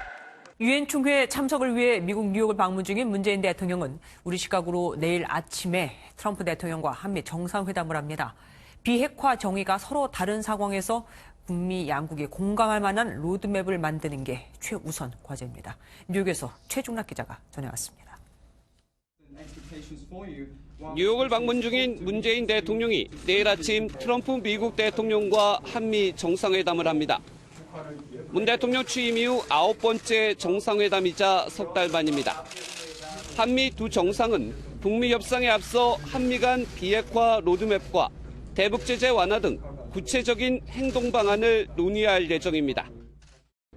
유엔 총회 참석을 위해 미국 뉴욕을 방문 중인 문재인 대통령은 우리 시각으로 내일 아침에 트럼프 대통령과 한미 정상회담을 합니다. 비핵화 정의가 서로 다른 상황에서 북미 양국이 공감할 만한 로드맵을 만드는 게 최우선 과제입니다. 뉴욕에서 최중락 기자가 전해왔습니다. 뉴욕을 방문 중인 문재인 대통령이 내일 아침 트럼프 미국 대통령과 한미 정상회담을 합니다. 문 대통령 취임 이후 9번째 정상회담이자 석 달 만입니다. 한미 두 정상은 북미 협상에 앞서 한미 간 비핵화 로드맵과 대북 제재 완화 등 구체적인 행동 방안을 논의할 예정입니다.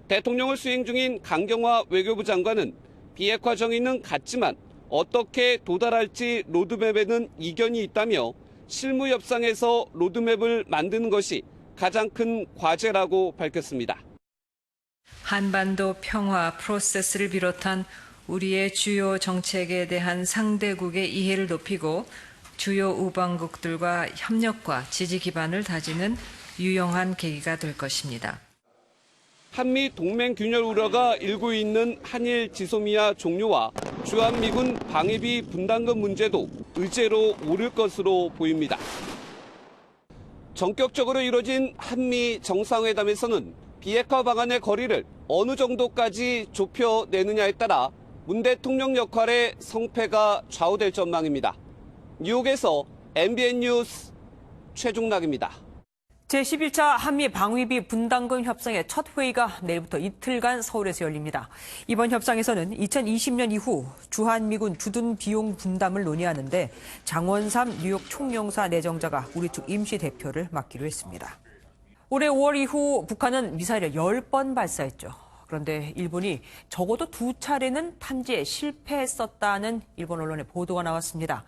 대통령을 수행 중인 강경화 외교부 장관은 비핵화 정의는 같지만 어떻게 도달할지 로드맵에는 이견이 있다며 실무 협상에서 로드맵을 만드는 것이 가장 큰 과제라고 밝혔습니다. 한반도 평화 프로세스를 비롯한 우리의 주요 정책에 대한 상대국의 이해를 높이고 주요 우방국들과 협력과 지지 기반을 다지는 유용한 계기가 될 것입니다. 한미 동맹 균열 우려가 일고 있는 한일 지소미아 종료와 주한미군 방위비 분담금 문제도 의제로 오를 것으로 보입니다. 전격적으로 이뤄진 한미 정상회담에서는 비핵화 방안의 거리를 어느 정도까지 좁혀내느냐에 따라 문 대통령 역할의 성패가 좌우될 전망입니다. 뉴욕에서 MBN 뉴스 최중락입니다. 제11차 한미 방위비 분담금 협상의 첫 회의가 내일부터 이틀간 서울에서 열립니다. 이번 협상에서는 2020년 이후 주한미군 주둔 비용 분담을 논의하는데 장원삼 뉴욕 총영사 내정자가 우리 측 임시 대표를 맡기로 했습니다. 올해 5월 이후 북한은 미사일을 10번 발사했죠. 그런데 일본이 적어도 2차례는 탐지에 실패했었다는 일본 언론의 보도가 나왔습니다.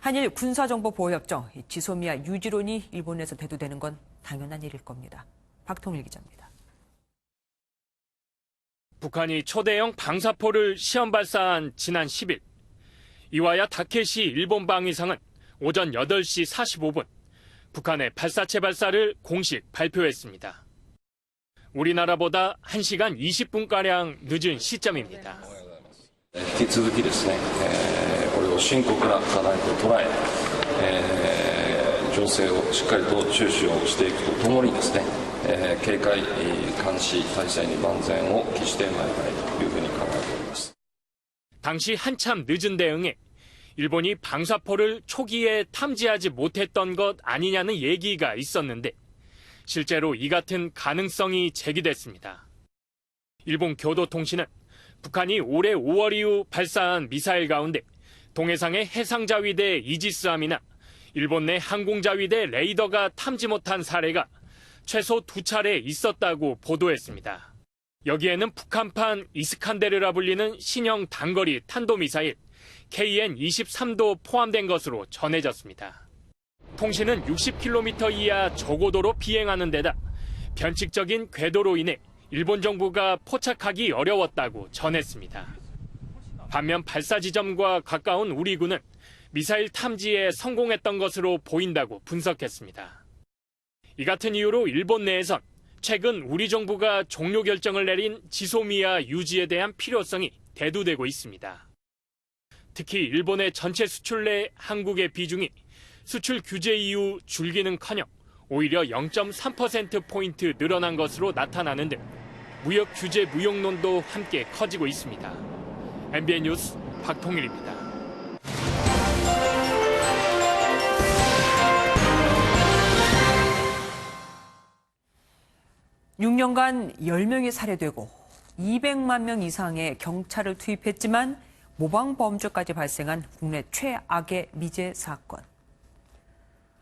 한일 군사정보보호협정 지소미아 유지론이 일본에서 대두되는 건 당연한 일일 겁니다. 박통일 기자입니다. 북한이 초대형 방사포를 시험 발사한 지난 10일 이와야 다케시 일본 방위상은 오전 8시 45분 북한의 발사체 발사를 공식 발표했습니다. 우리나라보다 1시간 20분가량 늦은 시점입니다. 引き続きですね、これを深刻な課題と捉え、情勢をしっかりと注視をしていくとともにですね、警戒監視体制に万全を期してまいりたいというふうに考えております。 당시 한참 늦은 대응에 일본이 방사포를 초기에 탐지하지 못했던 것 아니냐는 얘기가 있었는데 실제로 이 같은 가능성이 제기됐습니다. 일본 교도통신은 북한이 올해 5월 이후 발사한 미사일 가운데 동해상의 해상자위대 이지스함이나 일본 내 항공자위대 레이더가 탐지 못한 사례가 최소 2차례 있었다고 보도했습니다. 여기에는 북한판 이스칸데르라 불리는 신형 단거리 탄도미사일 KN-23도 포함된 것으로 전해졌습니다. 통신은 60km 이하 저고도로 비행하는 데다 변칙적인 궤도로 인해 일본 정부가 포착하기 어려웠다고 전했습니다. 반면 발사 지점과 가까운 우리 군은 미사일 탐지에 성공했던 것으로 보인다고 분석했습니다. 이 같은 이유로 일본 내에선 최근 우리 정부가 종료 결정을 내린 지소미아 유지에 대한 필요성이 대두되고 있습니다. 특히 일본의 전체 수출 내 한국의 비중이 수출 규제 이후 줄기는커녕 오히려 0.3%포인트 늘어난 것으로 나타나는 등 무역 규제 무용론도 함께 커지고 있습니다. MBN 뉴스 박통일입니다. (6년간) 10명이 살해되고 200만 명 이상의 경찰을 투입했지만 모방범죄까지 발생한 국내 최악의 미제 사건.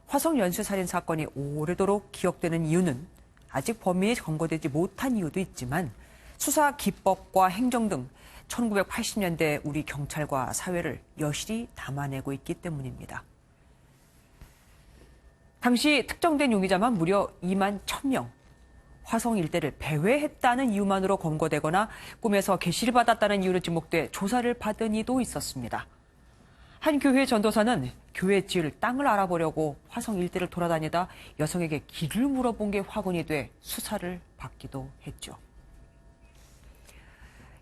화성 연쇄살인 사건이 오래도록 기억되는 이유는 아직 범인이 검거되지 못한 이유도 있지만 수사 기법과 행정 등 1980년대 우리 경찰과 사회를 여실히 담아내고 있기 때문입니다. 당시 특정된 용의자만 무려 2만 1,000명. 화성 일대를 배회했다는 이유만으로 검거되거나 꿈에서 계시를 받았다는 이유로 지목돼 조사를 받은 이도 있었습니다. 한 교회 전도사는 교회 지을 땅을 알아보려고 화성 일대를 돌아다니다 여성에게 길을 물어본 게 화근이 돼 수사를 받기도 했죠.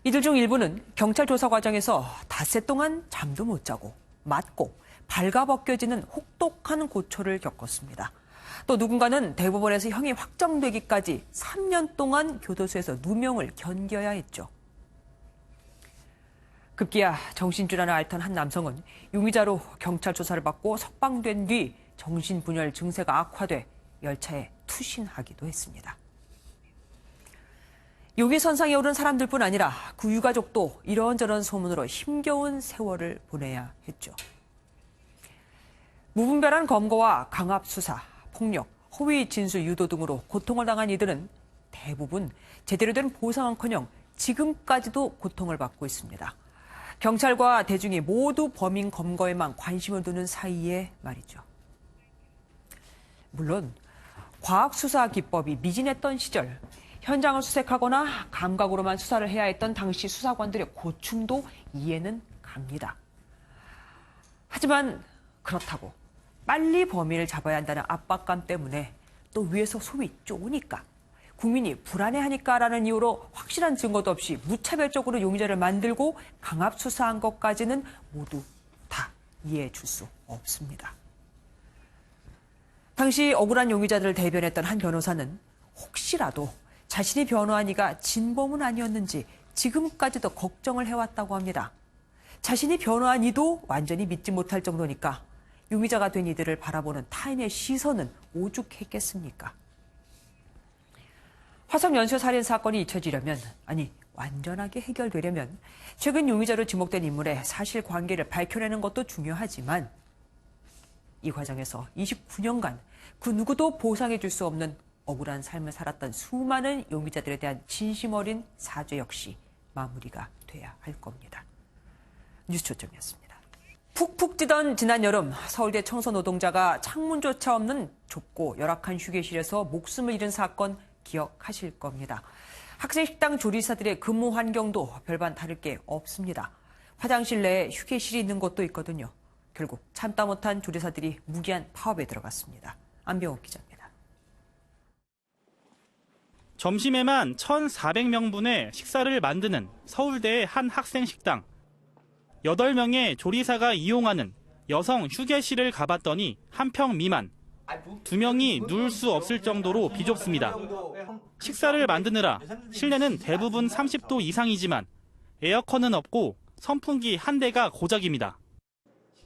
이들 중 일부는 경찰 조사 과정에서 닷새 동안 잠도 못 자고 맞고 발가벗겨지는 혹독한 고초를 겪었습니다. 또 누군가는 대법원에서 형이 확정되기까지 3년 동안 교도소에서 누명을 견뎌야 했죠. 급기야 정신질환을 앓던 한 남성은 용의자로 경찰 조사를 받고 석방된 뒤 정신분열 증세가 악화돼 열차에 투신하기도 했습니다. 용의선상에 오른 사람들뿐 아니라 그 유가족도 이런저런 소문으로 힘겨운 세월을 보내야 했죠. 무분별한 검거와 강압수사, 폭력, 허위 진술 유도 등으로 고통을 당한 이들은 대부분 제대로 된 보상은커녕 지금까지도 고통을 받고 있습니다. 경찰과 대중이 모두 범인 검거에만 관심을 두는 사이에 말이죠. 물론 과학수사 기법이 미진했던 시절 현장을 수색하거나 감각으로만 수사를 해야 했던 당시 수사관들의 고충도 이해는 갑니다. 하지만 그렇다고 빨리 범인을 잡아야 한다는 압박감 때문에 또 위에서 소위 쪼으니까 국민이 불안해하니까라는 이유로 확실한 증거도 없이 무차별적으로 용의자를 만들고 강압수사한 것까지는 모두 다 이해해 줄 수 없습니다. 당시 억울한 용의자들을 대변했던 한 변호사는 혹시라도 자신이 변호한 이가 진범은 아니었는지 지금까지도 걱정을 해왔다고 합니다. 자신이 변호한 이도 완전히 믿지 못할 정도니까 용의자가 된 이들을 바라보는 타인의 시선은 오죽했겠습니까? 화성 연쇄 살인 사건이 잊혀지려면, 아니 완전하게 해결되려면 최근 용의자로 지목된 인물의 사실관계를 밝혀내는 것도 중요하지만 이 과정에서 29년간 그 누구도 보상해 줄 수 없는 억울한 삶을 살았던 수많은 용의자들에 대한 진심 어린 사죄 역시 마무리가 돼야 할 겁니다. 뉴스초점이었습니다. 푹푹 찌던 지난 여름 서울대 청소 노동자가 창문조차 없는 좁고 열악한 휴게실에서 목숨을 잃은 사건 기억하실 겁니다. 학생 식당 조리사들의 근무 환경도 별반 다를 게 없습니다. 화장실 내에 휴게실이 있는 곳도 있거든요. 결국 참다 못한 조리사들이 무기한 파업에 들어갔습니다. 안병욱 기자입니다. 점심에만 1,400명분의 식사를 만드는 서울대의 한 학생 식당. 8명의 조리사가 이용하는 여성 휴게실을 가봤더니 한 평 미만. 2명이 누울 수 없을 정도로 비좁습니다. 식사를 만드느라 실내는 대부분 30도 이상이지만 에어컨은 없고 선풍기 한 대가 고작입니다.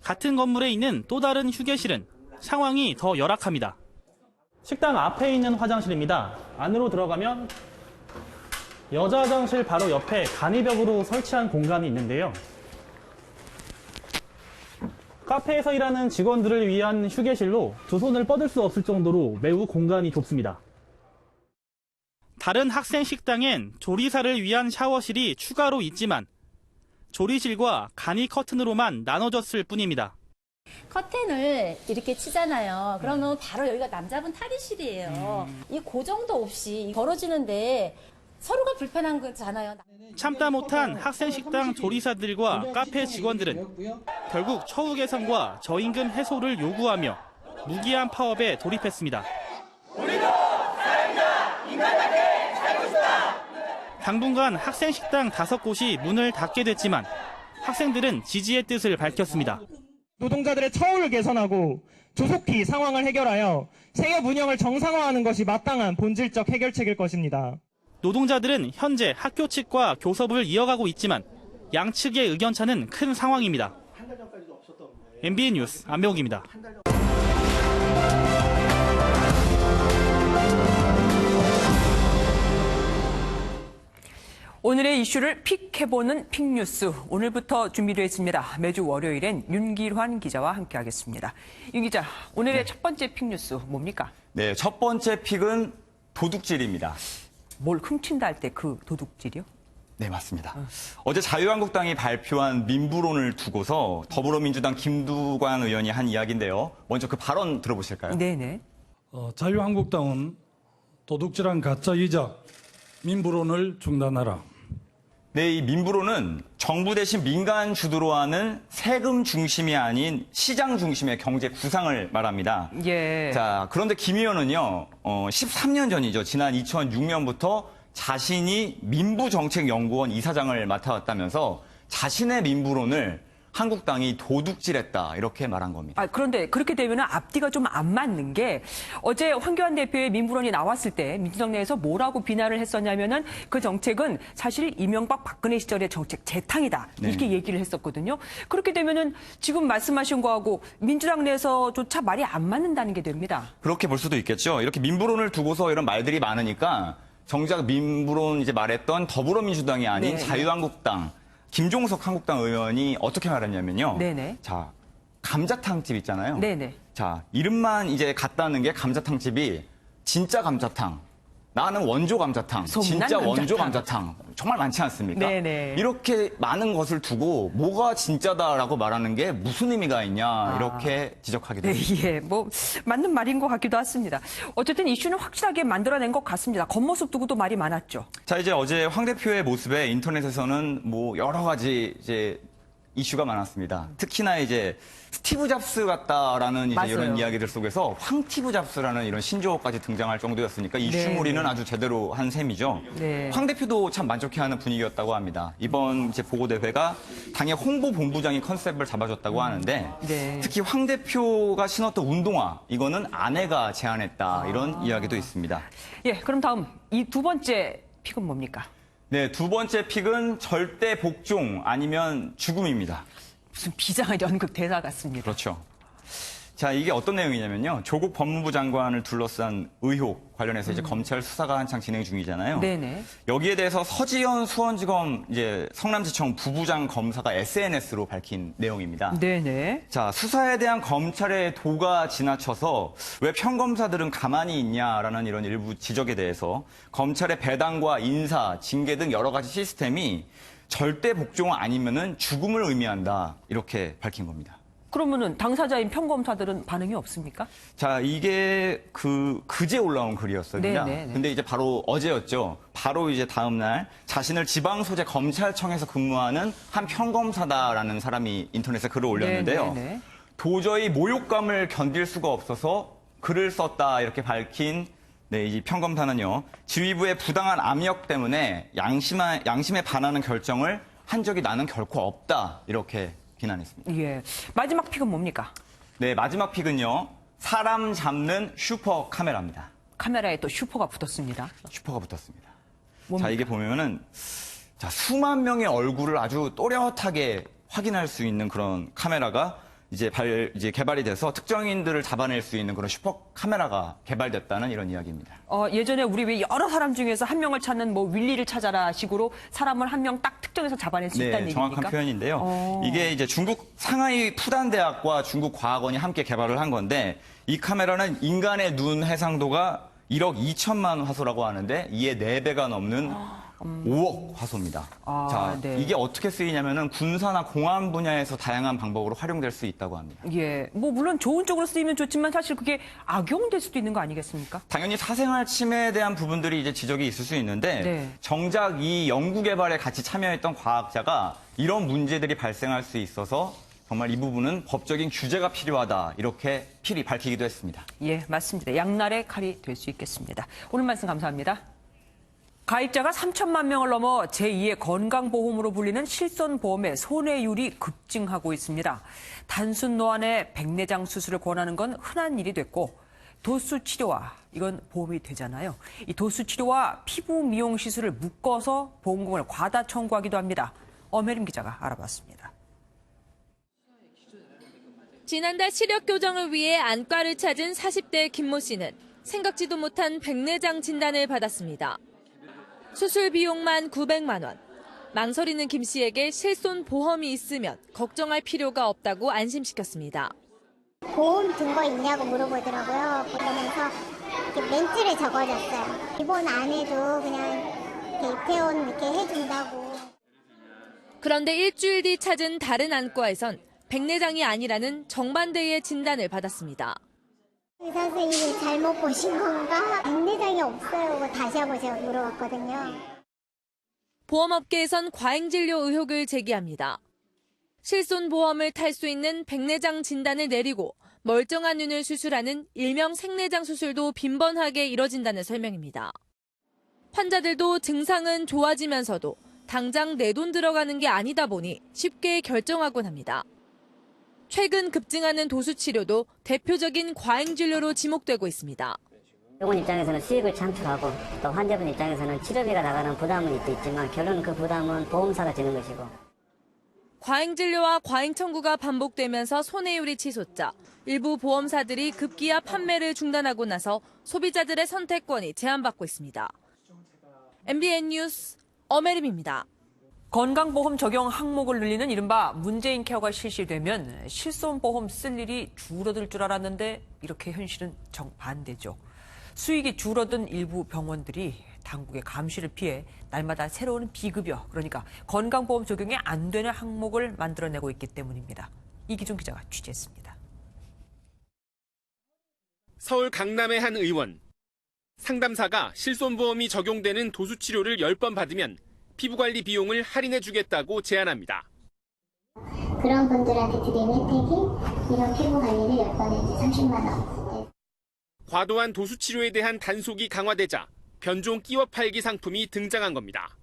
같은 건물에 있는 또 다른 휴게실은 상황이 더 열악합니다. 식당 앞에 있는 화장실입니다. 안으로 들어가면 여자 화장실 바로 옆에 간이벽으로 설치한 공간이 있는데요. 카페에서 일하는 직원들을 위한 휴게실로 두 손을 뻗을 수 없을 정도로 매우 공간이 좁습니다. 다른 학생 식당엔 조리사를 위한 샤워실이 추가로 있지만 조리실과 간이 커튼으로만 나눠졌을 뿐입니다. 커튼을 이렇게 치잖아요. 그러면 바로 여기가 남자분 탈의실이에요. 이 고정도 없이 벌어지는데 서로가 불편한 거잖아요. 참다 못한 학생 식당 조리사들과 카페 직원들은 결국 처우 개선과 저임금 해소를 요구하며 무기한 파업에 돌입했습니다. 우리도 살자, 인간답게 살고 싶다. 당분간 학생 식당 5곳이 문을 닫게 됐지만 학생들은 지지의 뜻을 밝혔습니다. 노동자들의 처우를 개선하고 조속히 상황을 해결하여 생협 운영을 정상화하는 것이 마땅한 본질적 해결책일 것입니다. 노동자들은 현재 학교 측과 교섭을 이어가고 있지만 양측의 의견차는 큰 상황입니다. MBN 뉴스 안병욱입니다. 오늘의 이슈를 픽해보는 픽뉴스. 오늘부터 준비되어 있습니다. 매주 월요일엔 윤길환 기자와 함께하겠습니다. 윤 기자, 오늘의 첫 번째 픽뉴스 뭡니까? 네, 첫 번째 픽은 도둑질입니다. 뭘 훔친다 할 때 그 도둑질이요? 네, 맞습니다. 어제 자유한국당이 발표한 민부론을 두고서 더불어민주당 김두관 의원이 한 이야기인데요. 먼저 그 발언 들어보실까요? 네네. 자유한국당은 도둑질한 가짜 이적, 민부론을 중단하라. 네, 이 민부론은 정부 대신 민간 주도로 하는 세금 중심이 아닌 시장 중심의 경제 구상을 말합니다. 예. 자, 그런데 김 의원은요, 13년 전이죠. 지난 2006년부터 자신이 민부정책연구원 이사장을 맡아왔다면서 자신의 민부론을 한국당이 도둑질했다 이렇게 말한 겁니다. 그런데 그렇게 되면 앞뒤가 좀 안 맞는 게 어제 황교안 대표의 민부론이 나왔을 때 민주당 내에서 뭐라고 비난을 했었냐면은 그 정책은 사실 이명박 박근혜 시절의 정책 재탕이다 이렇게 얘기를 했었거든요. 그렇게 되면은 지금 말씀하신 거하고 민주당 내에서조차 말이 안 맞는다는 게 됩니다. 그렇게 볼 수도 있겠죠. 이렇게 민부론을 두고서 이런 말들이 많으니까 정작 민부론 이제 말했던 더불어민주당이 아닌 자유한국당 김종석 한국당 의원이 어떻게 말했냐면요. 자, 감자탕집 있잖아요. 자, 이름만 이제 같다는 게 감자탕집이 진짜 감자탕. 나는 원조 감자탕. 진짜 원조 감자탕. 정말 많지 않습니까? 이렇게 많은 것을 두고 뭐가 진짜다라고 말하는 게 무슨 의미가 있냐 이렇게 지적하기도 합니다. 예, 뭐 맞는 말인 것 같기도 했습니다. 어쨌든 이슈는 확실하게 만들어낸 것 같습니다. 겉모습 두고도 말이 많았죠. 자, 이제 어제 황 대표의 모습에 인터넷에서는 뭐 여러 가지 이제 이슈가 많았습니다. 특히나 이제 스티브 잡스 같다라는 이제 이런 이야기들 속에서 황티브 잡스라는 이런 신조어까지 등장할 정도였으니까 이슈몰이는 아주 제대로 한 셈이죠. 황 대표도 참 만족해하는 분위기였다고 합니다. 이번 이제 보고대회가 당의 홍보본부장이 컨셉을 잡아줬다고 하는데 특히 황 대표가 신었던 운동화 이거는 아내가 제안했다 이런 이야기도 있습니다. 예, 그럼 다음 이 두 번째 픽은 뭡니까? 네, 두 번째 픽은 절대 복종 아니면 죽음입니다. 무슨 비장한 연극 대사 같습니다. 그렇죠. 자, 이게 어떤 내용이냐면요. 조국 법무부 장관을 둘러싼 의혹 관련해서 이제 검찰 수사가 한창 진행 중이잖아요. 여기에 대해서 서지현 수원지검 이제 성남지청 부부장 검사가 SNS로 밝힌 내용입니다. 자, 수사에 대한 검찰의 도가 지나쳐서 왜 평검사들은 가만히 있냐라는 이런 일부 지적에 대해서 검찰의 배당과 인사, 징계 등 여러 가지 시스템이 절대 복종 아니면은 죽음을 의미한다 이렇게 밝힌 겁니다. 그러면은 당사자인 평검사들은 반응이 없습니까? 자, 이게 그제 올라온 글이었어요. 근데 이제 바로 어제였죠. 바로 이제 다음 날 자신을 지방 소재 검찰청에서 근무하는 한 평검사다라는 사람이 인터넷에 글을 올렸는데요. 도저히 모욕감을 견딜 수가 없어서 글을 썼다 이렇게 밝힌 이 평검사는요. 지휘부의 부당한 압력 때문에 양심에 반하는 결정을 한 적이 나는 결코 없다 이렇게 비난했습니다. 예. 마지막 픽은 뭡니까? 네, 마지막 픽은요. 사람 잡는 슈퍼 카메라입니다. 카메라에 또 슈퍼가 붙었습니다. 슈퍼가 붙었습니다. 뭡니까? 자, 이게 보면은 자, 수만 명의 얼굴을 아주 또렷하게 확인할 수 있는 그런 카메라가 이제 개발이 돼서 특정인들을 잡아낼 수 있는 그런 슈퍼 카메라가 개발됐다는 이런 이야기입니다. 예전에 우리 왜 여러 사람 중에서 한 명을 찾는 뭐 윌리를 찾아라 식으로 사람을 한 명 딱 특정해서 잡아낼 수 있다는 얘기입니까? 정확한 표현인데요. 이게 이제 중국 상하이 푸단대학과 중국 과학원이 함께 개발을 한 건데 이 카메라는 인간의 눈 해상도가 1억 2천만 화소라고 하는데 이에 4배가 넘는 5억 화소입니다. 자, 이게 어떻게 쓰이냐면은 군사나 공안 분야에서 다양한 방법으로 활용될 수 있다고 합니다. 예, 뭐 물론 좋은 쪽으로 쓰이면 좋지만 사실 그게 악용될 수도 있는 거 아니겠습니까? 당연히 사생활 침해에 대한 부분들이 이제 지적이 있을 수 있는데 정작 이 연구 개발에 같이 참여했던 과학자가 이런 문제들이 발생할 수 있어서 정말 이 부분은 법적인 규제가 필요하다 이렇게 필히 밝히기도 했습니다. 예, 맞습니다. 양날의 칼이 될 수 있겠습니다. 오늘 말씀 감사합니다. 가입자가 3천만 명을 넘어 제2의 건강보험으로 불리는 실손보험의 손해율이 급증하고 있습니다. 단순 노안의 백내장 수술을 권하는 건 흔한 일이 됐고 도수 치료와 이건 보험이 되잖아요. 이 도수 치료와 피부 미용 시술을 묶어서 보험금을 과다 청구하기도 합니다. 엄혜림 기자가 알아봤습니다. 지난달 시력 교정을 위해 안과를 찾은 40대 김모 씨는 생각지도 못한 백내장 진단을 받았습니다. 수술 비용만 900만 원. 망설이는 김 씨에게 실손 보험이 있으면 걱정할 필요가 없다고 안심시켰습니다. 보험 증거 있냐고 물어보더라고요. 그러면서 이렇게 멘트를 적어줬어요. 입원 안 해도 그냥 입회원 이렇게 해준다고. 그런데 일주일 뒤 찾은 다른 안과에선 백내장이 아니라는 정반대의 진단을 받았습니다. 의사 선생님이 잘못 보신 건가? 백내장이 없어요. 다시 한번 제가 물어봤거든요. 보험업계에선 과잉진료 의혹을 제기합니다. 실손보험을 탈 수 있는 백내장 진단을 내리고 멀쩡한 눈을 수술하는 일명 생내장 수술도 빈번하게 이뤄진다는 설명입니다. 환자들도 증상은 좋아지면서도 당장 내 돈 들어가는 게 아니다 보니 쉽게 결정하곤 합니다. 최근 급증하는 도수치료도 대표적인 과잉진료로 지목되고 있습니다. 병원 입장에서는 수익을 창출하고 또 환자분 입장에서는 치료비가 나가는 부담은 있지만 결론은 그 부담은 보험사가 지는 것이고. 과잉진료와 과잉청구가 반복되면서 손해율이 치솟자 일부 보험사들이 급기야 판매를 중단하고 나서 소비자들의 선택권이 제한받고 있습니다. MBN 뉴스 엄혜림입니다. 건강보험 적용 항목을 늘리는 이른바 문재인 케어가 실시되면 실손보험 쓸 일이 줄어들 줄 알았는데 이렇게 현실은 정반대죠. 수익이 줄어든 일부 병원들이 당국의 감시를 피해 날마다 새로운 비급여, 그러니까 건강보험 적용이 안 되는 항목을 만들어내고 있기 때문입니다. 이기준 기자가 취재했습니다. 서울 강남의 한 의원. 상담사가 실손보험이 적용되는 도수치료를 10번 받으면 피부관리 비용을 할인해주겠다고 제안합니다. 그런 분들한테 드리는 혜택이 이런 피부관리를 10번에 30만 원. 과도한 도수치료에 대한 단속이 강화되자 변종 끼워 팔기 상품이 등장한 겁니다.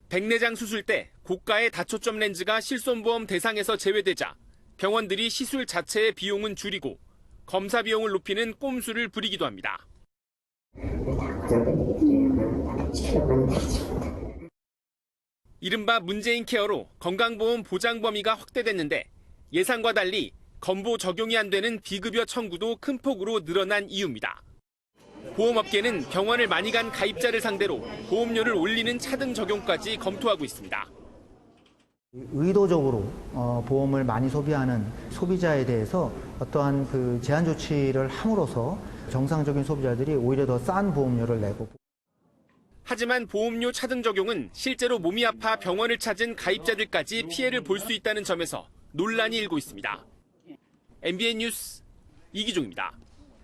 백내장 수술 때 고가의 다초점 렌즈가 실손보험 대상에서 제외되자 병원들이 시술 자체의 비용은 줄이고 검사 비용을 높이는 꼼수를 부리기도 합니다. 이른바 문재인 케어로 건강보험 보장 범위가 확대됐는데 예상과 달리 건보 적용이 안 되는 비급여 청구도 큰 폭으로 늘어난 이유입니다. 보험업계는 병원을 많이 간 가입자를 상대로 보험료를 올리는 차등 적용까지 검토하고 있습니다. 의도적으로 보험을 많이 소비하는 소비자에 대해서 어떠한 그 제한 조치를 함으로써 정상적인 소비자들이 오히려 더 싼 보험료를 내고. 하지만 보험료 차등 적용은 실제로 몸이 아파 병원을 찾은 가입자들까지 피해를 볼 수 있다는 점에서 논란이 일고 있습니다. MBN 뉴스 이기종입니다.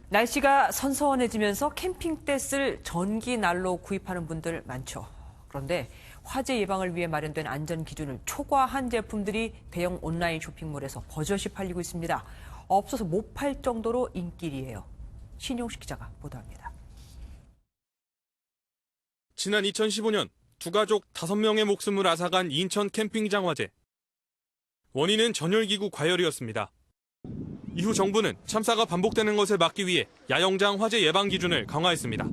날씨가 선선해지면서 캠핑 때 쓸 전기 난로 구입하는 분들 많죠. 그런데 화재 예방을 위해 마련된 안전 기준을 초과한 제품들이 대형 온라인 쇼핑몰에서 버젓이 팔리고 있습니다. 없어서 못 팔 정도로 인기리예요. 신용식 기자가 보도합니다. 지난 2015년 두 가족 5명의 목숨을 앗아간 인천 캠핑장 화재. 원인은 전열기구 과열이었습니다. 이후 정부는 참사가 반복되는 것을 막기 위해 야영장 화재 예방 기준을 강화했습니다.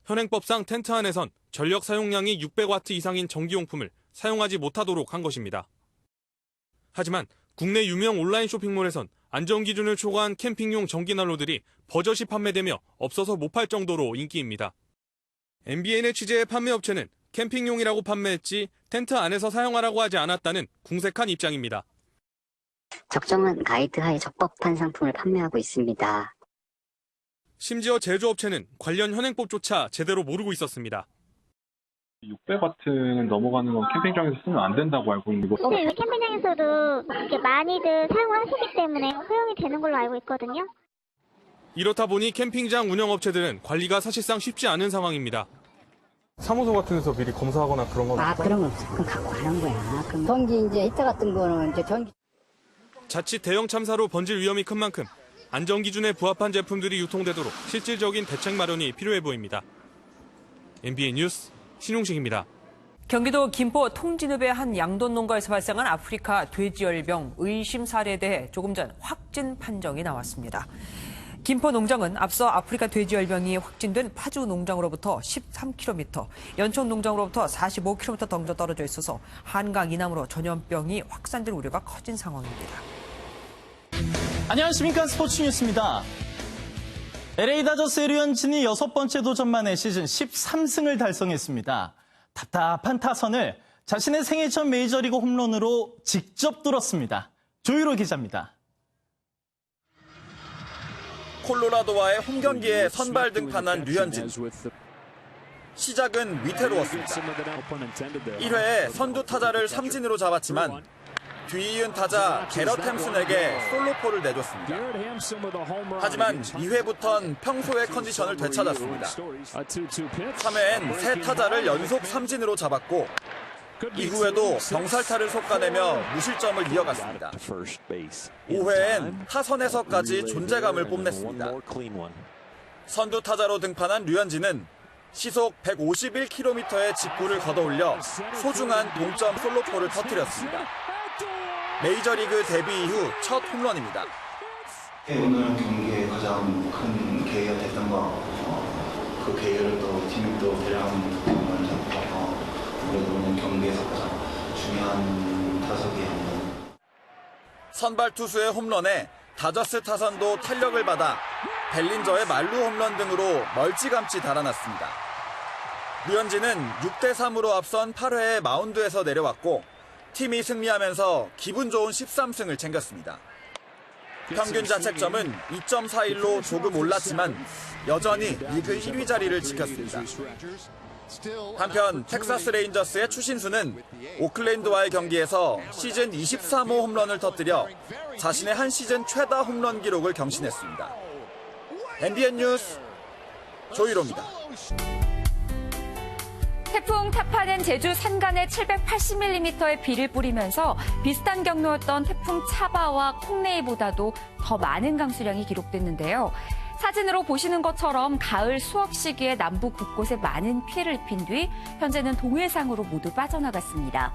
현행법상 텐트 안에선 전력 사용량이 600와트 이상인 전기용품을 사용하지 못하도록 한 것입니다. 하지만 국내 유명 온라인 쇼핑몰에선 안전기준을 초과한 캠핑용 전기난로들이 버젓이 판매되며 없어서 못 팔 정도로 인기입니다. MBN의 취재해 판매업체는 캠핑용이라고 판매했지 텐트 안에서 사용하라고 하지 않았다는 궁색한 입장입니다. 적정한 가이드하에 적법한 상품을 판매하고 있습니다. 심지어 제조업체는 관련 현행법조차 제대로 모르고 있었습니다. 600W는 넘어가는 건 캠핑장에서 쓰면 안 된다고 알고 있는 거. 네, 캠핑장에서도 이렇게 많이들 사용하시기 때문에 허용이 되는 걸로 알고 있거든요. 이렇다 보니 캠핑장 운영업체들은 관리가 사실상 쉽지 않은 상황입니다. 사무소 같은 데서 미리 검사하거나 그런 건 없어요? 그런 건 없어. 그럼 갖고 가는 거야. 그럼 전기 이제 히터 같은 거는 이제 전기. 자칫 대형 참사로 번질 위험이 큰 만큼 안전기준에 부합한 제품들이 유통되도록 실질적인 대책 마련이 필요해 보입니다. MBN 뉴스 신용식입니다. 경기도 김포 통진읍의 한 양돈 농가에서 발생한 아프리카 돼지열병 의심 사례에 대해 조금 전 확진 판정이 나왔습니다. 김포 농장은 앞서 아프리카 돼지열병이 확진된 파주 농장으로부터 13km, 연천 농장으로부터 45km 정도 떨어져 있어서 한강 이남으로 전염병이 확산될 우려가 커진 상황입니다. 안녕하십니까, 스포츠 뉴스입니다. LA 다저스의 류현진이 6번째 도전 만에 시즌 13승을 달성했습니다. 답답한 타선을 자신의 생애 첫 메이저리그 홈런으로 직접 뚫었습니다. 조유로 기자입니다. 콜로라도와의 홈경기에 선발 등판한 류현진. 시작은 위태로웠습니다. 1회에 선두 타자를 삼진으로 잡았지만 뒤이은 타자 게럿 햄슨에게 솔로포를 내줬습니다. 하지만 2회부턴 평소의 컨디션을 되찾았습니다. 3회엔 세 타자를 연속 삼진으로 잡았고 이후에도 병살타를 솎아내며 무실점을 이어갔습니다. 5회엔 타선에서까지 존재감을 뽐냈습니다. 선두 타자로 등판한 류현진은 시속 151km의 직구를 걷어올려 소중한 동점 솔로포를 터뜨렸습니다. 메이저리그 데뷔 이후 첫 홈런입니다. 오늘 경기에 가장 큰 계기가 됐던 거, 그 계기를 또 팀이 또 대량을 잡고, 그래도 오늘 경기에서 가장 중요한 타석이었습니다. 선발 투수의 홈런에 다저스 타선도 탄력을 받아 벨린저의 만루 홈런 등으로 멀찌감치 달아났습니다. 류현진은 6대3으로 앞선 8회에 마운드에서 내려왔고 팀이 승리하면서 기분 좋은 13승을 챙겼습니다. 평균 자책점은 2.41로 조금 올랐지만 여전히 리그 1위 자리를 지켰습니다. 한편 텍사스 레인저스의 추신수는 오클랜드와의 경기에서 시즌 23호 홈런을 터뜨려 자신의 한 시즌 최다 홈런 기록을 경신했습니다. MBN 뉴스 조희로입니다. 태풍 타파는 제주 산간에 780mm의 비를 뿌리면서 비슷한 경로였던 태풍 차바와 콩레이보다도 더 많은 강수량이 기록됐는데요. 사진으로 보시는 것처럼 가을 수확 시기에 남부 곳곳에 많은 피해를 입힌 뒤 현재는 동해상으로 모두 빠져나갔습니다.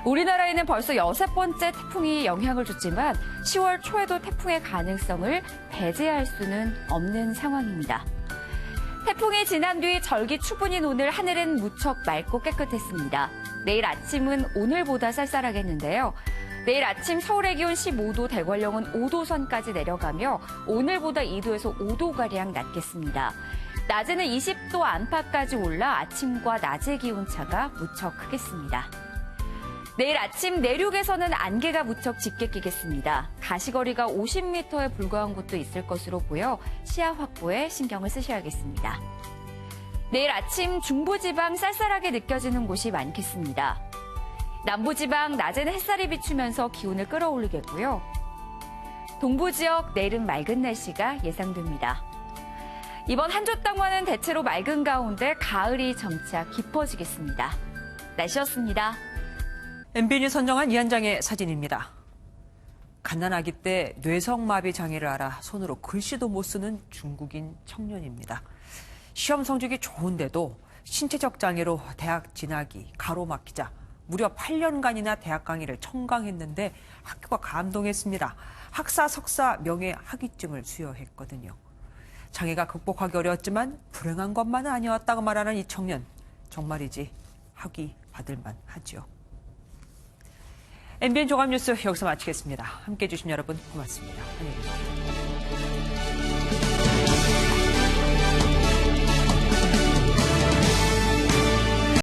우리나라에는 벌써 6번째 태풍이 영향을 줬지만 10월 초에도 태풍의 가능성을 배제할 수는 없는 상황입니다. 태풍이 지난 뒤 절기추분인 오늘 하늘은 무척 맑고 깨끗했습니다. 내일 아침은 오늘보다 쌀쌀하겠는데요. 내일 아침 서울의 기온 15도, 대관령은 5도 선까지 내려가며 오늘보다 2도에서 5도가량 낮겠습니다. 낮에는 20도 안팎까지 올라 아침과 낮의 기온차가 무척 크겠습니다. 내일 아침 내륙에서는 안개가 무척 짙게 끼겠습니다. 가시거리가 50m에 불과한 곳도 있을 것으로 보여 시야 확보에 신경을 쓰셔야겠습니다. 내일 아침 중부지방 쌀쌀하게 느껴지는 곳이 많겠습니다. 남부지방 낮에는 햇살이 비추면서 기온을 끌어올리겠고요. 동부지역 내일은 맑은 날씨가 예상됩니다. 이번 한 주 동안은 대체로 맑은 가운데 가을이 점차 깊어지겠습니다. 날씨였습니다. MBN이 선정한 이한장의 사진입니다. 갓난아기 때 뇌성마비 장애를 앓아 손으로 글씨도 못 쓰는 중국인 청년입니다. 시험 성적이 좋은데도 신체적 장애로 대학 진학이 가로막히자 무려 8년간이나 대학 강의를 청강했는데 학교가 감동했습니다. 학사, 석사, 명예 학위증을 수여했거든요. 장애가 극복하기 어려웠지만 불행한 것만은 아니었다고 말하는 이 청년. 정말이지 학위 받을 만하죠. MBN 종합뉴스 여기서 마치겠습니다. 함께해 주신 여러분 고맙습니다. 안녕히 계십시오.